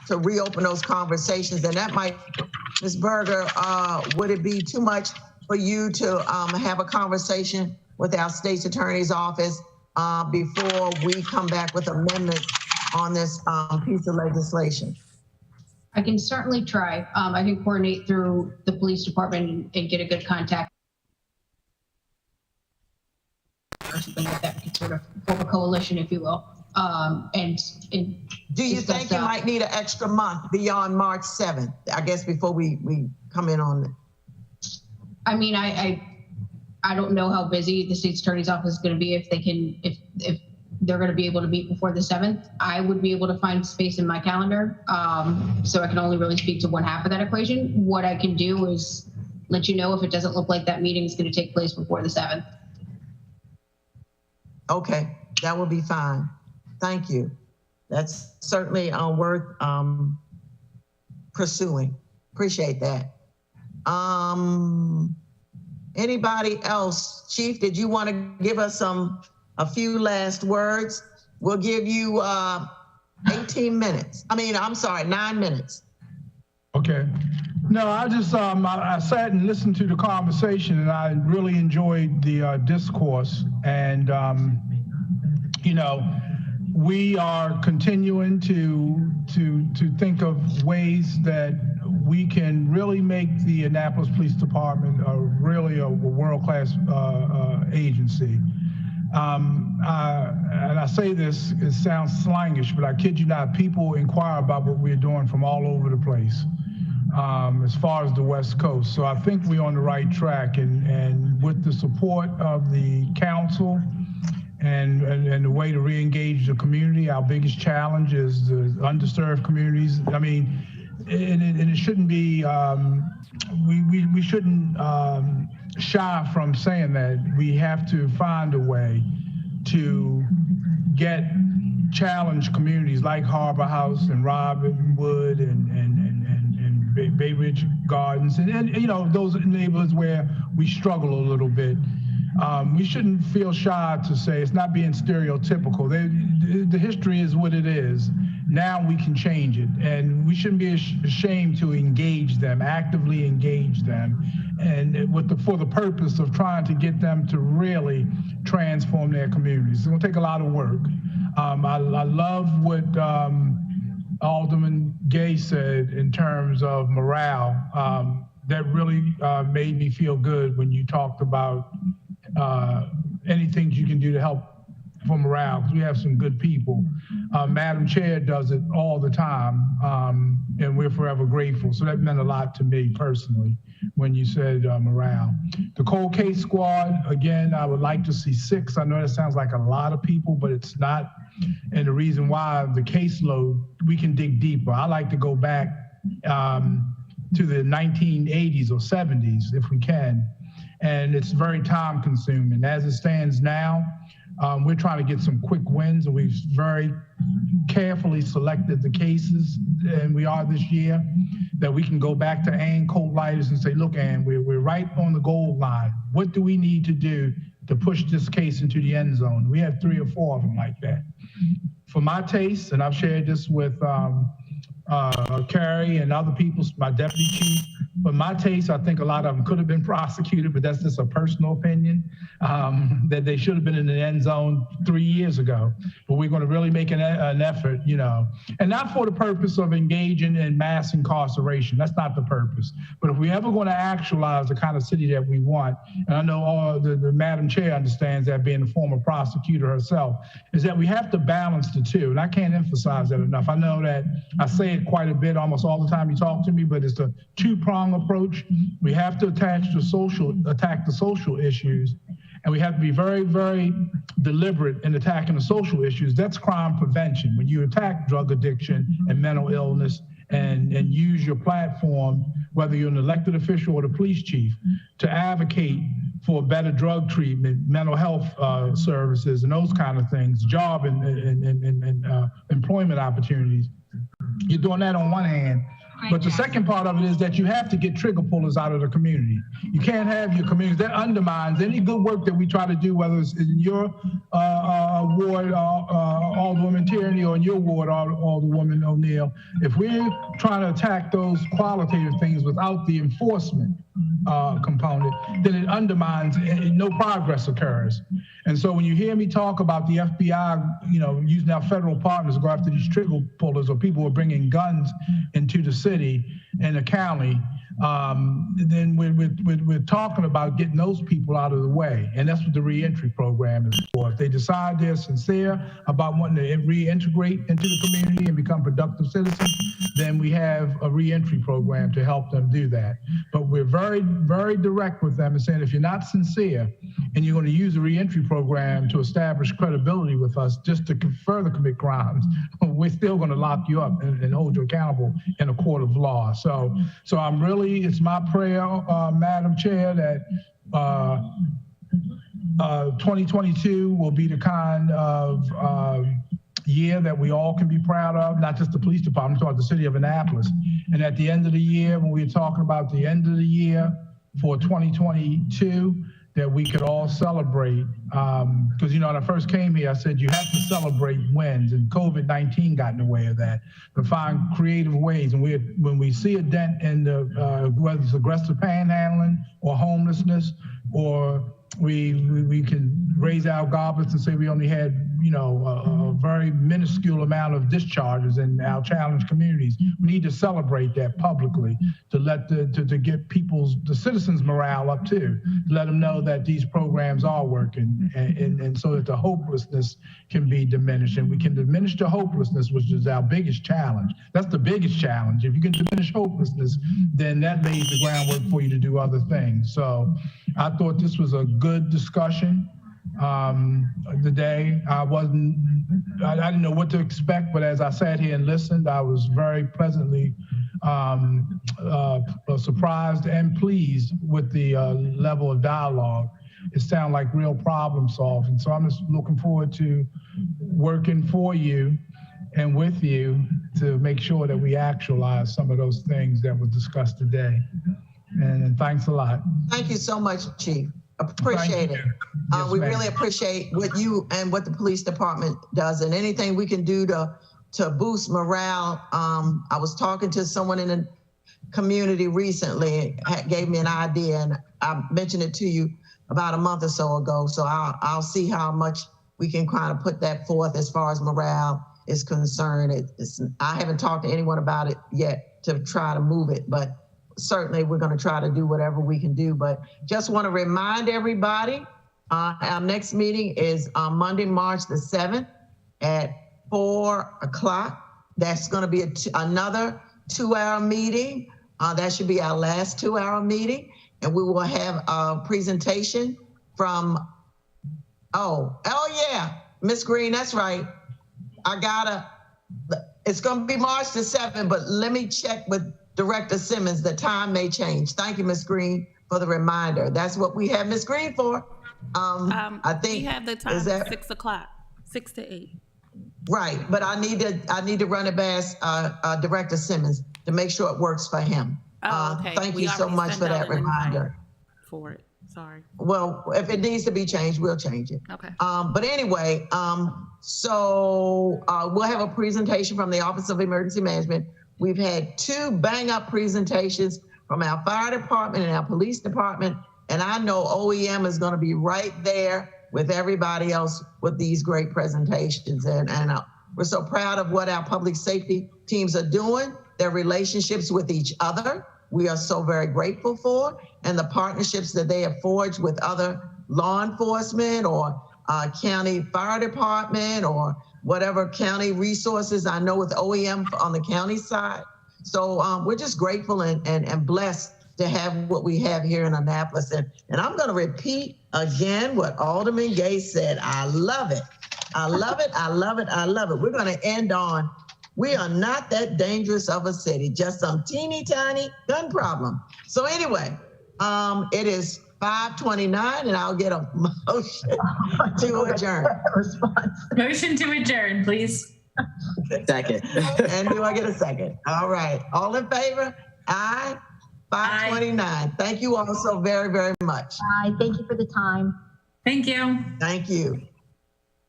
to reopen those conversations. And that might, Ms. Berger, would it be too much for you to have a conversation with our state's attorney's office before we come back with amendments on this piece of legislation? I can certainly try. I can coordinate through the police department and get a good contact. Or something like that, we can sort of form a coalition, if you will. And do you think you might need an extra month beyond March 7th? I guess before we come in on it. I mean, I don't know how busy the state's attorney's office is going to be. If they can, if they're going to be able to meet before the 7th, I would be able to find space in my calendar. So I can only really speak to one half of that equation. What I can do is let you know if it doesn't look like that meeting is going to take place before the 7th. Okay, that will be fine. Thank you. That's certainly worth pursuing. Appreciate that. Anybody else? Chief, did you want to give us a few last words? We'll give you 18 minutes. I mean, I'm sorry, 9 minutes. Okay. No, I just, I sat and listened to the conversation and I really enjoyed the discourse. And, you know, we are continuing to think of ways that we can really make the Annapolis Police Department really a world-class agency. And I say this, it sounds slangish, but I kid you not, people inquire about what we're doing from all over the place, as far as the West Coast. So I think we're on the right track, and with the support of the council and the way to re-engage the community, our biggest challenge is the underserved communities. I mean, and it shouldn't be, we shouldn't shy from saying that. We have to find a way to get challenged communities like Harbor House and Robinwood and Bay Ridge Gardens and you know, those neighborhoods where we struggle a little bit. We shouldn't feel shy to say it's not being stereotypical. The history is what it is. Now we can change it, and we shouldn't be ashamed to engage them, actively engage them, and for the purpose of trying to get them to really transform their communities. It's going to take a lot of work. I love what Alderman Gay said in terms of morale. That really made me feel good when you talked about anything you can do to help for morale, because we have some good people. Madam Chair does it all the time, and we're forever grateful. So that meant a lot to me personally when you said morale. The cold case squad, again, I would like to see 6. I know that sounds like a lot of people, but it's not. And the reason why, the caseload, we can dig deeper. I like to go back to the 1980s or 70s if we can. And it's very time consuming. As it stands now, we're trying to get some quick wins, and we've very carefully selected the cases, and we are this year, that we can go back to Ann Colt-Lighters and say, look, Ann, we're right on the goal line. What do we need to do to push this case into the end zone? We have 3 or 4 of them like that. For my taste, and I've shared this with Carrie and other people, my deputy chief, but my taste, I think a lot of them could have been prosecuted, but that's just a personal opinion, that they should have been in the end zone 3 years ago. But we're going to really make an effort, you know, and not for the purpose of engaging in mass incarceration. That's not the purpose. But if we're ever going to actualize the kind of city that we want, and I know all the Madam Chair understands that, being a former prosecutor herself, is that we have to balance the two. And I can't emphasize that enough. I know that I say it quite a bit, almost all the time you talk to me, but it's a two-pronged approach. We have to attack the social issues, and we have to be very, very deliberate in attacking the social issues. That's crime prevention. When you attack drug addiction and mental illness and use your platform, whether you're an elected official or the police chief, to advocate for better drug treatment, mental health services, and those kind of things, job and employment opportunities. You're doing that on one hand. But the second part of it is that you have to get trigger pullers out of the community. You can't have your community. That undermines any good work that we try to do, whether it's in your ward, Alderwoman Tierney, or in your ward, Alderwoman O'Neill. If we're trying to attack those qualitative things without the enforcement component, then it undermines, and no progress occurs. And so when you hear me talk about the FBI, using our federal partners to go after these trigger pullers or people who are bringing guns into the city and the county, then we're talking about getting those people out of the way. And that's what the reentry program is for. If they decide they're sincere about wanting to reintegrate into the community and become productive citizens, then we have a reentry program to help them do that. But we're very, very direct with them and saying, if you're not sincere and you're going to use the reentry program to establish credibility with us just to further commit crimes, we're still going to lock you up and hold you accountable in a court of law. So I'm really, it's my prayer, Madam Chair, that 2022 will be the kind of year that we all can be proud of, not just the police department, but the city of Annapolis. And at the end of the year, when we're talking about the end of the year for 2022, that we could all celebrate. Because, when I first came here, I said you have to celebrate wins, and COVID-19 got in the way of that. But find creative ways. And when we see a dent in the, whether it's aggressive panhandling or homelessness, or we can raise our goblets and say we only had, a very minuscule amount of discharges in our challenged communities. We need to celebrate that publicly to let to get the citizens' morale up too, to let them know that these programs are working, and so that the hopelessness can be diminished. And we can diminish the hopelessness, which is our biggest challenge. That's the biggest challenge. If you can diminish hopelessness, then that lays the groundwork for you to do other things. So I thought this was a good discussion today. I didn't know what to expect, but as I sat here and listened, I was very pleasantly surprised and pleased with the level of dialogue. It sounded like real problem solving. So I'm just looking forward to working for you and with you to make sure that we actualize some of those things that were discussed today. And thanks a lot. Thank you so much, Chief. Appreciate it. Yes, we ma'am. really appreciate what you and what the police department does, and anything we can do to boost morale. I was talking to someone in the community recently, gave me an idea, and I mentioned it to you about a month or so ago. So I'll see how much we can kind of put that forth as far as morale is concerned. I haven't talked to anyone about it yet to try to move it, but certainly we're going to try to do whatever we can do. But just want to remind everybody, our next meeting is Monday, March the 7th at 4 o'clock. That's going to be another 2-hour meeting. That should be our last 2-hour meeting. And we will have a presentation from, oh yeah, Miss Green, that's right. It's going to be March the 7th, but let me check with Director Simmons. The time may change. Thank you, Ms. Green, for the reminder. That's what we have Ms. Green for. I think we have the time 6 o'clock, 6 to 8. Right, but I need to run it past Director Simmons to make sure it works for him. Oh, okay. Thank you so much for that reminder. For it, sorry. Well, if it needs to be changed, we'll change it. Okay. But anyway, so we'll have a presentation from the Office of Emergency Management. We've had 2 bang-up presentations from our fire department and our police department, and I know OEM is going to be right there with everybody else with these great presentations. And we're so proud of what our public safety teams are doing, their relationships with each other. We are so very grateful for, and the partnerships that they have forged with other law enforcement or county fire department or whatever county resources. I know with OEM on the county side. So we're just grateful and blessed to have what we have here in Annapolis. And I'm going to repeat again what Alderman Gay said. I love it. I love it. I love it. I love it. We're going to end on, we are not that dangerous of a city, just some teeny tiny gun problem. So anyway, it is 5:29, and I'll get a motion to adjourn. Motion to adjourn, please. Second. And do I get a second? All right. All in favor? Aye. 5:29. Thank you all so very, very much. Bye. Thank you for the time. Thank you. Thank you.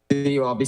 You all be